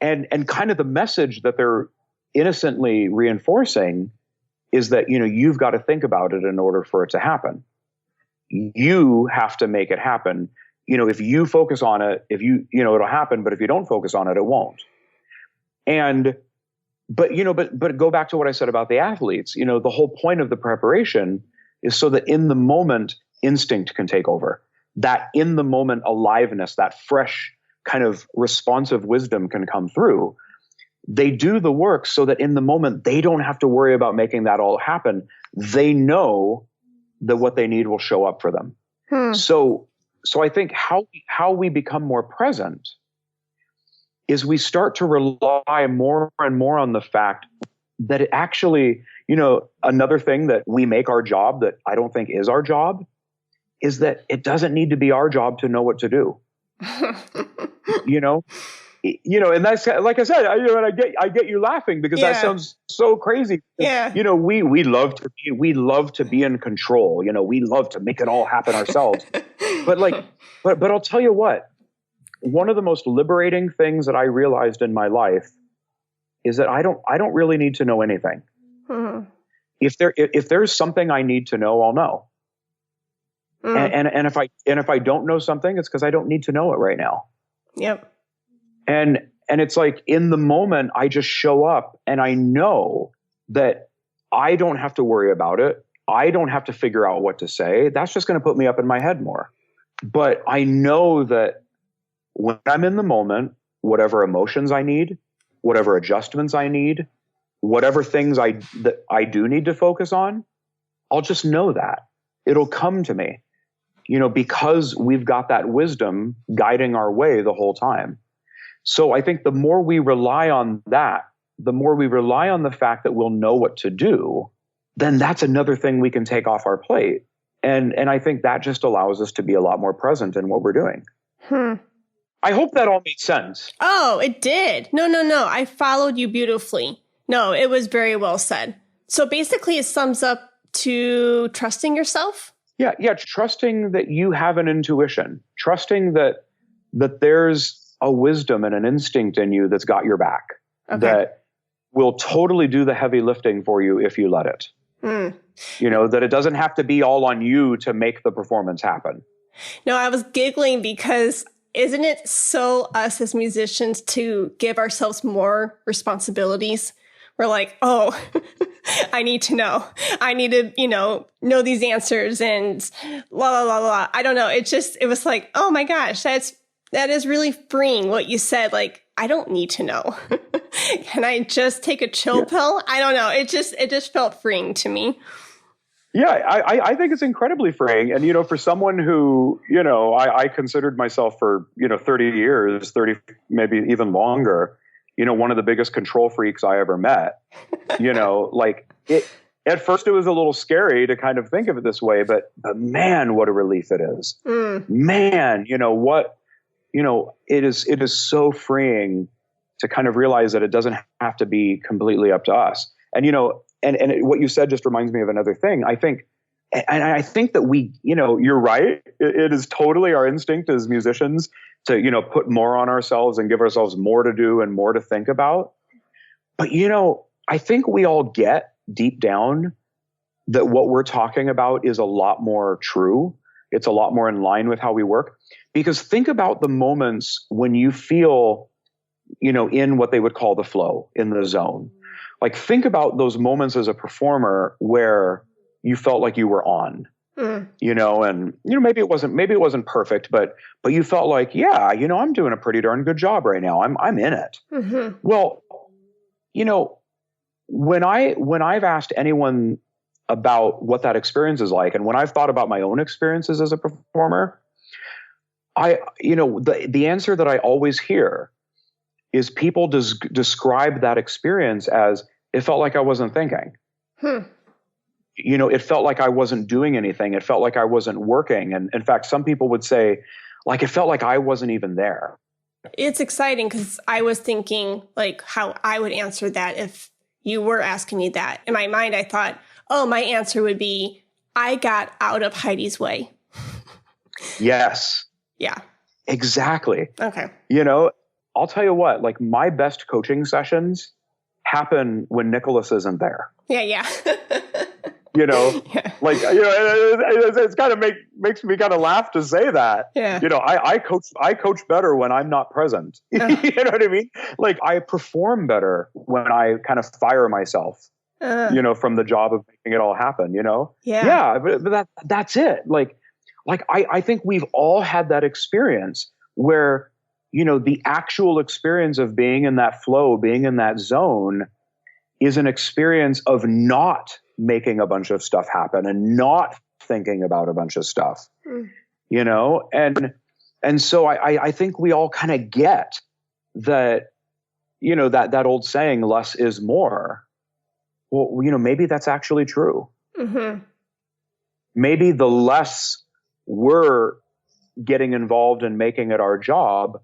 S2: And kind of the message that they're innocently reinforcing is that, you've got to think about it in order for it to happen. You have to make it happen. If you focus on it, it'll happen, but if you don't focus on it, it won't. But go back to what I said about the athletes. The whole point of the preparation is so that in the moment, instinct can take over. That in the moment aliveness, that fresh kind of responsive wisdom can come through. They do the work so that in the moment, they don't have to worry about making that all happen. They know that what they need will show up for them. So I think how we become more present is we start to rely more and more on the fact that it actually, another thing that we make our job that I don't think is our job is that it doesn't need to be our job to know what to do. And that's like I said, I get you laughing because that sounds so crazy.
S1: Yeah.
S2: We love to be in control. We love to make it all happen ourselves. but I'll tell you what, one of the most liberating things that I realized in my life is that I don't really need to know anything. If there's something I need to know, I'll know. And if I don't know something, it's because I don't need to know it right now.
S1: Yep.
S2: And it's like in the moment, I just show up and I know that I don't have to worry about it. I don't have to figure out what to say. That's just going to put me up in my head more. But I know that when I'm in the moment, whatever emotions I need, whatever adjustments I need, whatever things that I do need to focus on, I'll just know that. It'll come to me, because we've got that wisdom guiding our way the whole time. So I think the more we rely on that, the more we rely on the fact that we'll know what to do, then that's another thing we can take off our plate. And I think that just allows us to be a lot more present in what we're doing. I hope that all made sense.
S1: Oh, it did. No. I followed you beautifully. No, it was very well said. So basically it sums up to trusting yourself.
S2: Yeah. Trusting that you have an intuition, trusting that there's a wisdom and an instinct in you that's got your back, that will totally do the heavy lifting for you if you let it. That it doesn't have to be all on you to make the performance happen.
S1: No, I was giggling because isn't it so us as musicians to give ourselves more responsibilities? We're like, oh, I need to know. I need to, know these answers and la, la, la, la. I don't know. It was like, oh my gosh, that is really freeing what you said. Like, I don't need to know. Can I just take a chill pill? I don't know. It just felt freeing to me.
S2: Yeah, I think it's incredibly freeing. And, for someone who, I considered myself for, 30 years, 30, maybe even longer, one of the biggest control freaks I ever met. Like it, at first it was a little scary to kind of think of it this way, but man, what a relief it is. Man, it is so freeing to kind of realize that it doesn't have to be completely up to us. And, what you said just reminds me of another thing. I think that we, you're right. It is totally our instinct as musicians to, put more on ourselves and give ourselves more to do and more to think about. But, I think we all get deep down that what we're talking about is a lot more true. It's a lot more in line with how we work. Because think about the moments when you feel, in what they would call the flow, in the zone. Like, think about those moments as a performer where you felt like you were on, and, maybe it wasn't perfect, but you felt like, yeah, I'm doing a pretty darn good job right now. I'm in it. Mm-hmm. Well, when I've asked anyone about what that experience is like, and when I've thought about my own experiences as a performer, the answer that I always hear is people describe that experience as, it felt like I wasn't thinking. It felt like I wasn't doing anything. It felt like I wasn't working. And in fact, some people would say, like, it felt like I wasn't even there.
S1: It's exciting because I was thinking like how I would answer that if you were asking me that. In my mind, I thought, my answer would be, I got out of Heidi's way.
S2: Yes.
S1: Yeah.
S2: Exactly.
S1: Okay.
S2: I'll tell you what, like, my best coaching sessions happen when Nicholas isn't there.
S1: Yeah.
S2: Like, it's kind of makes me kind of laugh to say that. Yeah. I coach better when I'm not present. You know what I mean? Like, I perform better when I kind of fire myself, from the job of making it all happen, Yeah. Yeah, but that's it. Like I think we've all had that experience where, the actual experience of being in that flow, being in that zone, is an experience of not making a bunch of stuff happen and not thinking about a bunch of stuff, and so I think we all kind of get that, that old saying, less is more. Well, maybe that's actually true. Mm-hmm. Maybe the less we're getting involved in making it our job,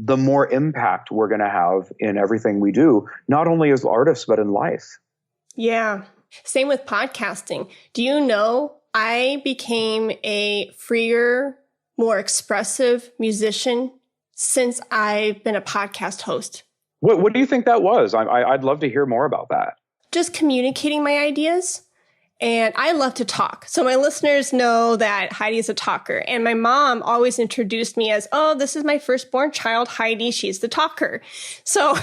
S2: the more impact we're going to have in everything we do, not only as artists, but in life.
S1: Yeah. Same with podcasting. Do you know, I became a freer, more expressive musician since I've been a podcast host.
S2: What do you think that was? I'd love to hear more about that.
S1: Just communicating my ideas. And I love to talk. So my listeners know that Heidi is a talker. And my mom always introduced me as, this is my firstborn child, Heidi. She's the talker. So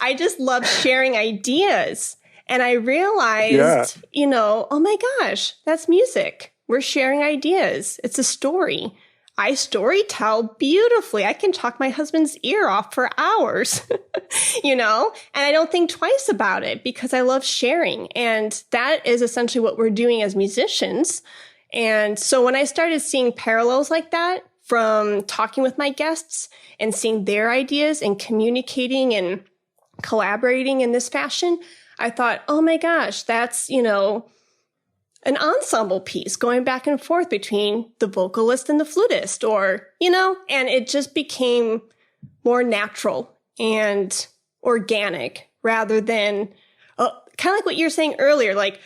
S1: I just love sharing ideas. And I realized, oh my gosh, that's music. We're sharing ideas. It's a story. I story tell beautifully. I can talk my husband's ear off for hours, and I don't think twice about it because I love sharing. And that is essentially what we're doing as musicians. And so when I started seeing parallels like that from talking with my guests and seeing their ideas and communicating and collaborating in this fashion, I thought, oh my gosh, that's, an ensemble piece going back and forth between the vocalist and the flutist, or, and it just became more natural and organic rather than kind of like what you're saying earlier, like,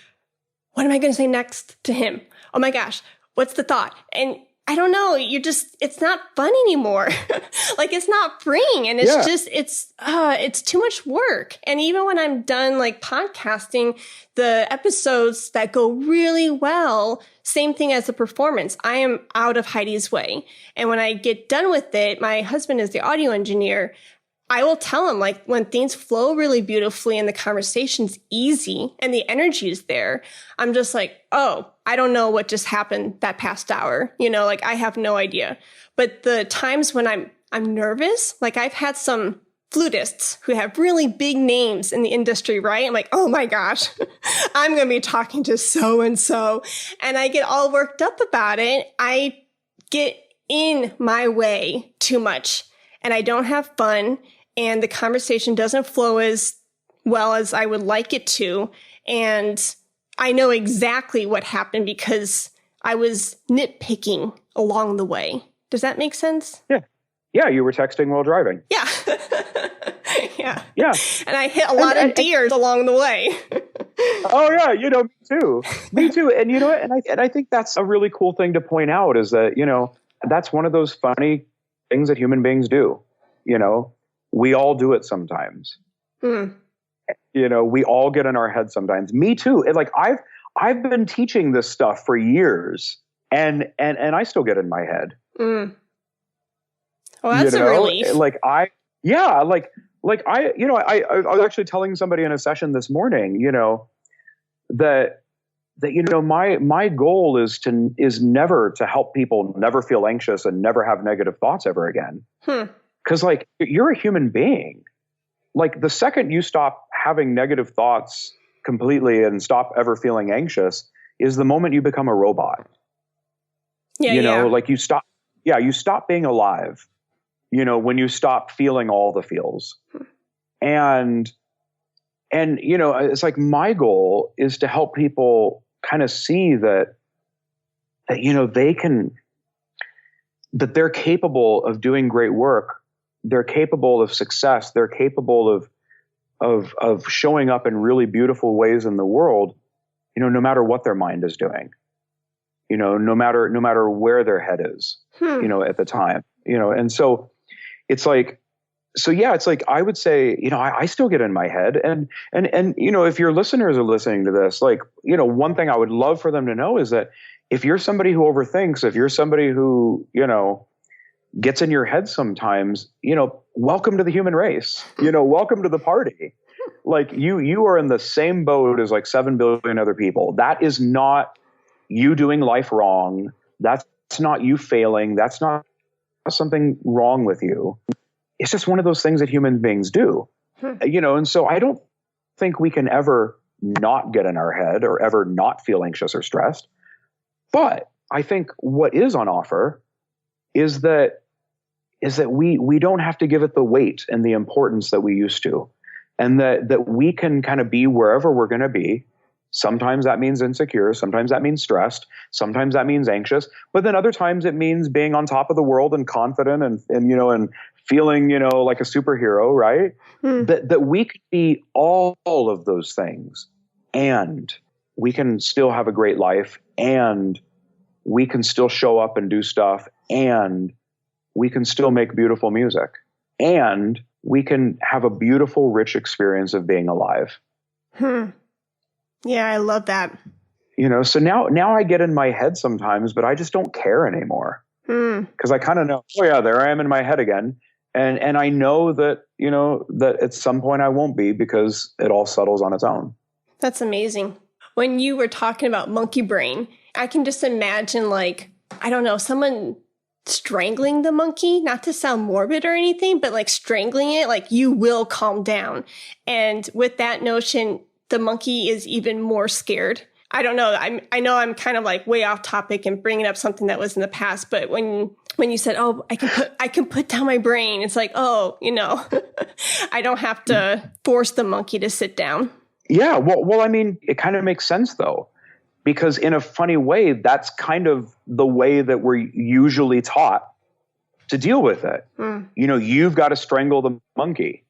S1: what am I going to say next to him? Oh my gosh, what's the thought? And I don't know, it's not fun anymore. Like, it's not freeing, and it's too much work. And even when I'm done like podcasting, the episodes that go really well, same thing as the performance. I am out of Heidi's way. And when I get done with it, my husband is the audio engineer. I will tell him, like, when things flow really beautifully and the conversation's easy and the energy is there, I'm just like, I don't know what just happened that past hour. Like, I have no idea. But the times when I'm nervous, like, I've had some flutists who have really big names in the industry, right? I'm like, oh my gosh, I'm going to be talking to so-and-so. And I get all worked up about it. I get in my way too much and I don't have fun. and the conversation doesn't flow as well as I would like it to. And I know exactly what happened because I was nitpicking along the way. Does that make sense?
S2: Yeah. Yeah, you were texting while driving.
S1: Yeah. Yeah.
S2: Yeah.
S1: And I hit a lot of deers along the way.
S2: Oh yeah, me too. Me too. And you know what? And I think that's a really cool thing to point out is that, that's one of those funny things that human beings do. We all do it sometimes. We all get in our head sometimes. Me too. And like I've been teaching this stuff for years and I still get in my head.
S1: Mm. Well, that's a relief.
S2: I was actually telling somebody in a session this morning, that my goal is never to help people never feel anxious and never have negative thoughts ever again. Because you're a human being. Like the second you stop having negative thoughts completely and stop ever feeling anxious is the moment you become a robot. Yeah, you stop being alive. When you stop feeling all the feels. And it's like my goal is to help people kind of see that that they're capable of doing great work. They're capable of success. They're capable of showing up in really beautiful ways in the world, no matter what their mind is doing, no matter where their head is, at the time, and so it's like, I would say, I still get in my head and, if your listeners are listening to this, one thing I would love for them to know is that if you're somebody who overthinks, if you're somebody who, gets in your head sometimes, welcome to the human race, welcome to the party. Like you are in the same boat as 7 billion other people. That is not you doing life wrong. That's not you failing. That's not something wrong with you. It's just one of those things that human beings do, and so I don't think we can ever not get in our head or ever not feel anxious or stressed. But I think what is on offer is that we don't have to give it the weight and the importance that we used to, and that we can kind of be wherever we're going to be. Sometimes that means insecure. Sometimes that means stressed. Sometimes that means anxious. But then other times it means being on top of the world and confident and feeling, like a superhero, right? That we could be all of those things and we can still have a great life and we can still show up and do stuff and we can still make beautiful music and we can have a beautiful, rich experience of being alive.
S1: Yeah, I love that.
S2: So now I get in my head sometimes, but I just don't care anymore. Because I kind of know, oh yeah, there I am in my head again. And I know that, that at some point I won't be because it all settles on its own.
S1: That's amazing. When you were talking about monkey brain, I can just imagine I don't know, someone strangling the monkey, not to sound morbid or anything, but strangling it, you will calm down. And with that notion, the monkey is even more scared. I don't know. I know I'm kind of way off topic and bringing up something that was in the past, but when you said, "Oh, I can put down my brain," it's I don't have to force the monkey to sit down.
S2: Yeah, well, I mean, it kind of makes sense though, because in a funny way, that's kind of the way that we're usually taught to deal with it. You've got to strangle the monkey.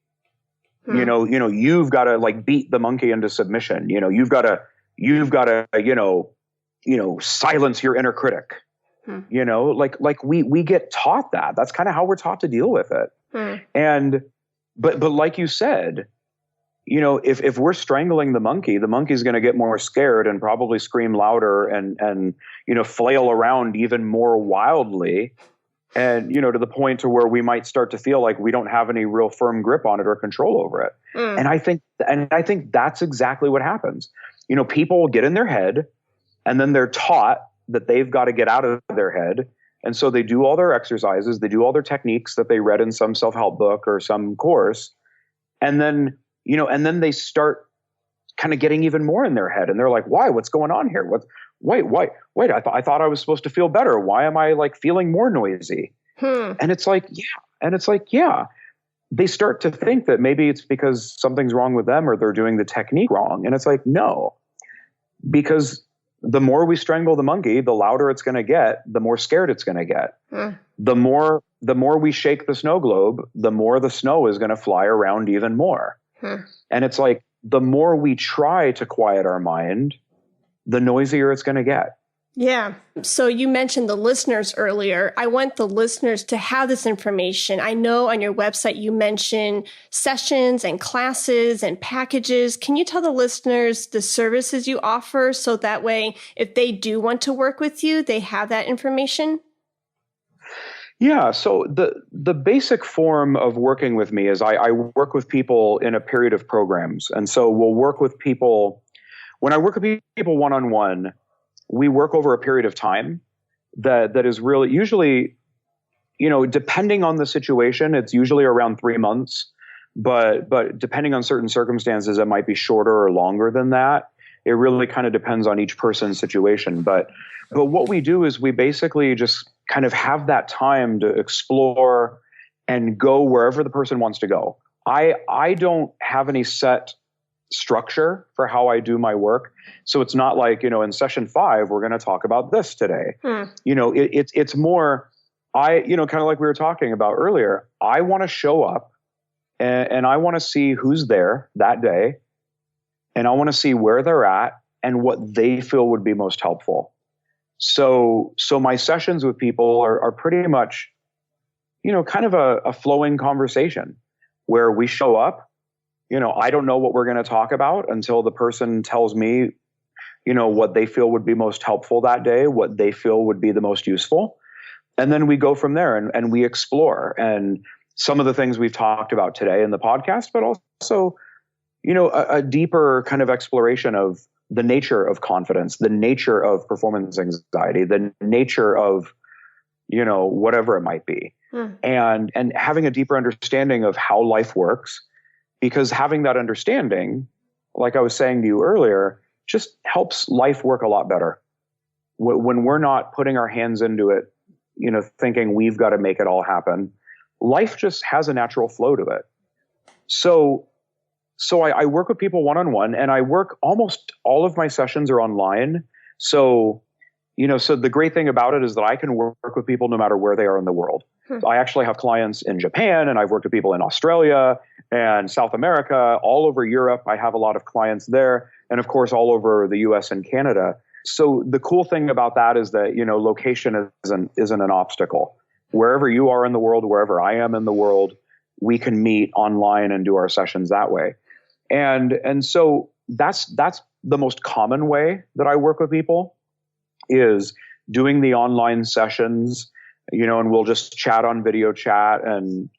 S2: You've got to beat the monkey into submission. You've got to, silence your inner critic. We get taught that. That's kind of how we're taught to deal with it. And, but like you said, if we're strangling the monkey's going to get more scared and probably scream louder and flail around even more wildly. And, to the point to where we might start to feel like we don't have any real firm grip on it or control over it. And I think that's exactly what happens. People get in their head and then they're taught that they've got to get out of their head. And so they do all their exercises, they do all their techniques that they read in some self-help book or some course. And then, they start kind of getting even more in their head. And they're like, why? What's going on here? Wait, I thought I was supposed to feel better. Why am I feeling more noisy? And it's yeah. they start to think that maybe it's because something's wrong with them or they're doing the technique wrong. And it's like, no, because the more we strangle the monkey, the louder it's going to get, the more scared it's going to get. The more we shake the snow globe, the more the snow is going to fly around even more. And it's like, the more we try to quiet our mind, the noisier it's going to get.
S1: Yeah. So you mentioned the listeners earlier. I want the listeners to have this information. I know on your website you mention sessions and classes and packages. Can you tell the listeners the services you offer so that way, if they do want to work with you, they have that information?
S2: Yeah. So the basic form of working with me is I work with people in a period of programs. And so we'll work with people, when I work with people one-on-one, we work over a period of time that is really usually, depending on the situation, it's usually around 3 months, but depending on certain circumstances, it might be shorter or longer than that. It really kind of depends on each person's situation. But what we do is we basically just kind of have that time to explore and go wherever the person wants to go. I don't have any set structure for how I do my work. So it's not like, in session 5, we're going to talk about this today. It's more, kind of like we were talking about earlier, I want to show up and I want to see who's there that day. And I want to see where they're at and what they feel would be most helpful. So my sessions with people are pretty much, kind of a flowing conversation where we show up. I don't know what we're going to talk about until the person tells me, what they feel would be most helpful that day, what they feel would be the most useful. And then we go from there and we explore. And some of the things we've talked about today in the podcast, but also, a deeper kind of exploration of the nature of confidence, the nature of performance anxiety, the nature of, whatever it might be. And having a deeper understanding of how life works. Because having that understanding, like I was saying to you earlier, just helps life work a lot better. When we're not putting our hands into it, thinking we've got to make it all happen, life just has a natural flow to it. So I work with people one-on-one, and I work almost all of my sessions are online. So the great thing about it is that I can work with people no matter where they are in the world. I actually have clients in Japan, and I've worked with people in Australia and South America, all over Europe. I have a lot of clients there, and of course, all over the US and Canada. So the cool thing about that is that, location isn't an obstacle. Wherever you are in the world, wherever I am in the world, we can meet online and do our sessions that way. And so that's the most common way that I work with people, is doing the online sessions, and we'll just chat on video chat and,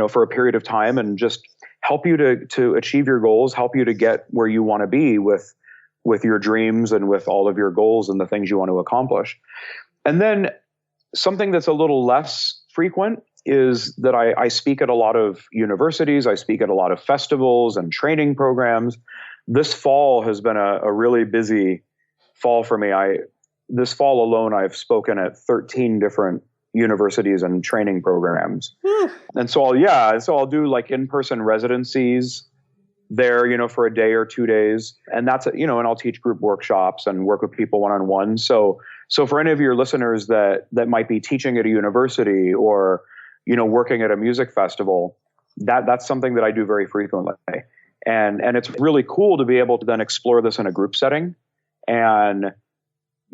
S2: for a period of time, and just help you to achieve your goals, help you to get where you want to be with your dreams and with all of your goals and the things you want to accomplish. And then something that's a little less frequent is that I speak at a lot of universities. I speak at a lot of festivals and training programs. This fall has been a really busy fall for me. This fall alone, I've spoken at 13 different universities and training programs. And so I'll do like in-person residencies there, for a day or 2 days. And that's, and I'll teach group workshops and work with people one-on-one. So for any of your listeners that might be teaching at a university or, working at a music festival, that's something that I do very frequently. And it's really cool to be able to then explore this in a group setting and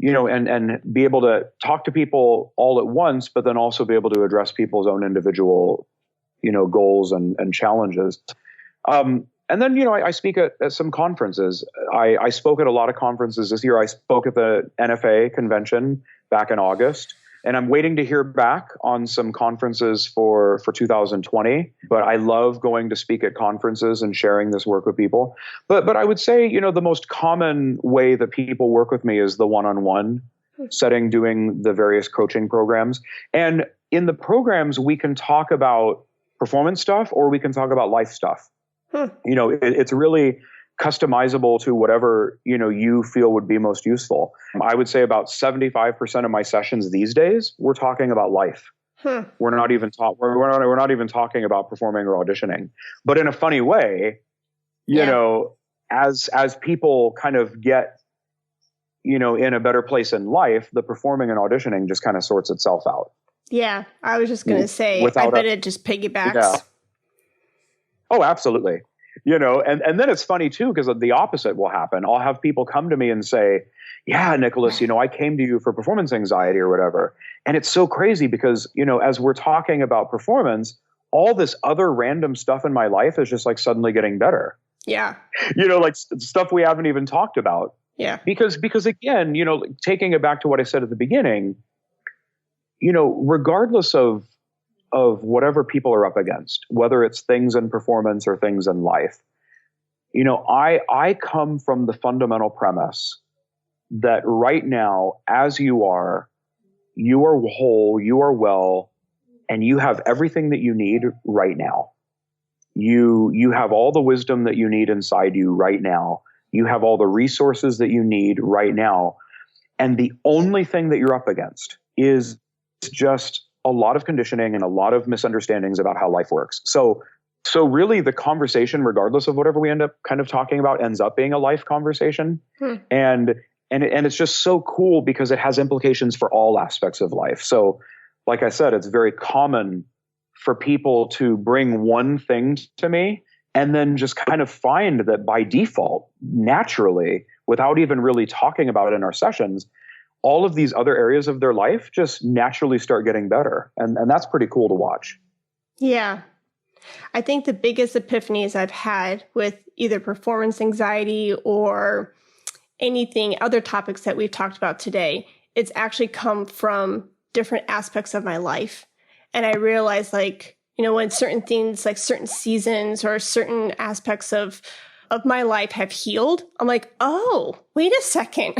S2: and be able to talk to people all at once, but then also be able to address people's own individual, goals and challenges. And then, I speak at some conferences. I spoke at a lot of conferences this year. I spoke at the NFA convention back in August, and I'm waiting to hear back on some conferences for 2020. But I love going to speak at conferences and sharing this work with people. But I would say, the most common way that people work with me is the one-on-one setting, doing the various coaching programs. And in the programs, we can talk about performance stuff or we can talk about life stuff. It's really customizable to whatever, you feel would be most useful. I would say about 75% of my sessions these days, we're talking about life. We're not even we're not even talking about performing or auditioning. But in a funny way, you know, as people kind of get, you know, in a better place in life, the performing and auditioning just kind of sorts itself out.
S1: Yeah, I was just going to say, I bet it just piggybacks.
S2: Yeah. Oh, absolutely. You know, and then it's funny too, because the opposite will happen. I'll have people come to me and say, yeah, Nicholas, you know, I came to you for performance anxiety or whatever. And it's so crazy because, you know, as we're talking about performance, all this other random stuff in my life is just like suddenly getting better.
S1: Yeah.
S2: You know, like stuff we haven't even talked about.
S1: Yeah.
S2: Because again, you know, taking it back to what I said at the beginning, you know, regardless of whatever people are up against, whether it's things in performance or things in life, you know, I come from the fundamental premise that right now, as you are whole, you are well, and you have everything that you need right now. You have all the wisdom that you need inside you right now. You have all the resources that you need right now. And the only thing that you're up against is just a lot of conditioning and a lot of misunderstandings about how life works. So really the conversation, regardless of whatever we end up kind of talking about, ends up being a life conversation. And it's just so cool because it has implications for all aspects of life. So like I said, it's very common for people to bring one thing to me and then just kind of find that by default, naturally, without even really talking about it in our sessions, all of these other areas of their life just naturally start getting better. And that's pretty cool to watch. Yeah.
S1: I think the biggest epiphanies I've had with either performance anxiety or anything, other topics that we've talked about today, it's actually come from different aspects of my life. And I realized, like, you know, when certain things, like certain seasons or certain aspects of my life have healed, I'm like, oh, wait a second.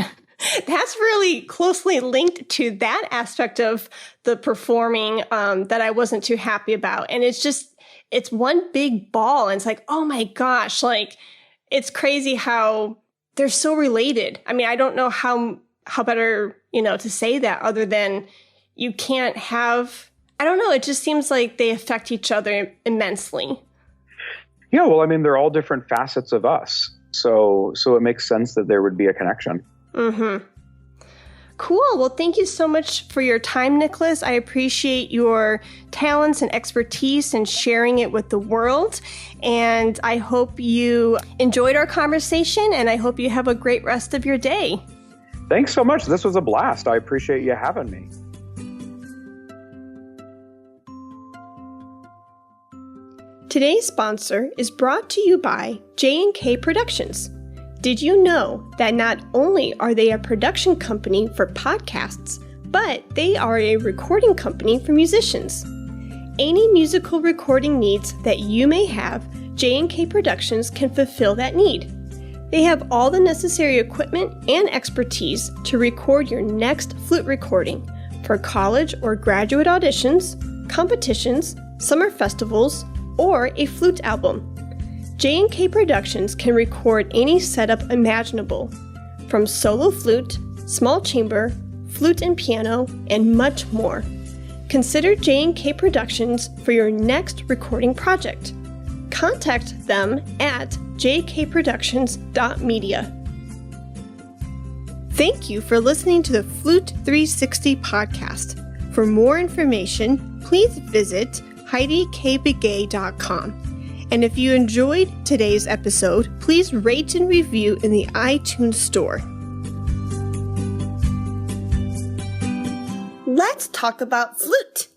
S1: That's really closely linked to that aspect of the performing that I wasn't too happy about. And it's one big ball. And it's like, oh my gosh, like, it's crazy how they're so related. I mean, I don't know how better, you know, to say that other than you can't have, I don't know. It just seems like they affect each other immensely.
S2: Yeah. Well, I mean, they're all different facets of us. So it makes sense that there would be a connection.
S1: Mm-hmm. Cool. Well, thank you so much for your time, Nicholas. I appreciate your talents and expertise and sharing it with the world. And I hope you enjoyed our conversation, and I hope you have a great rest of your day.
S2: Thanks so much. This was a blast. I appreciate you having me.
S1: Today's sponsor is brought to you by J&K Productions. Did you know that not only are they a production company for podcasts, but they are a recording company for musicians? Any musical recording needs that you may have, J&K Productions can fulfill that need. They have all the necessary equipment and expertise to record your next flute recording for college or graduate auditions, competitions, summer festivals, or a flute album. J&K Productions can record any setup imaginable, from solo flute, small chamber, flute and piano, and much more. Consider J&K Productions for your next recording project. Contact them at jkproductions.media. Thank you for listening to the Flute 360 podcast. For more information, please visit HeidiKBegay.com. And if you enjoyed today's episode, please rate and review in the iTunes store. Let's talk about flute.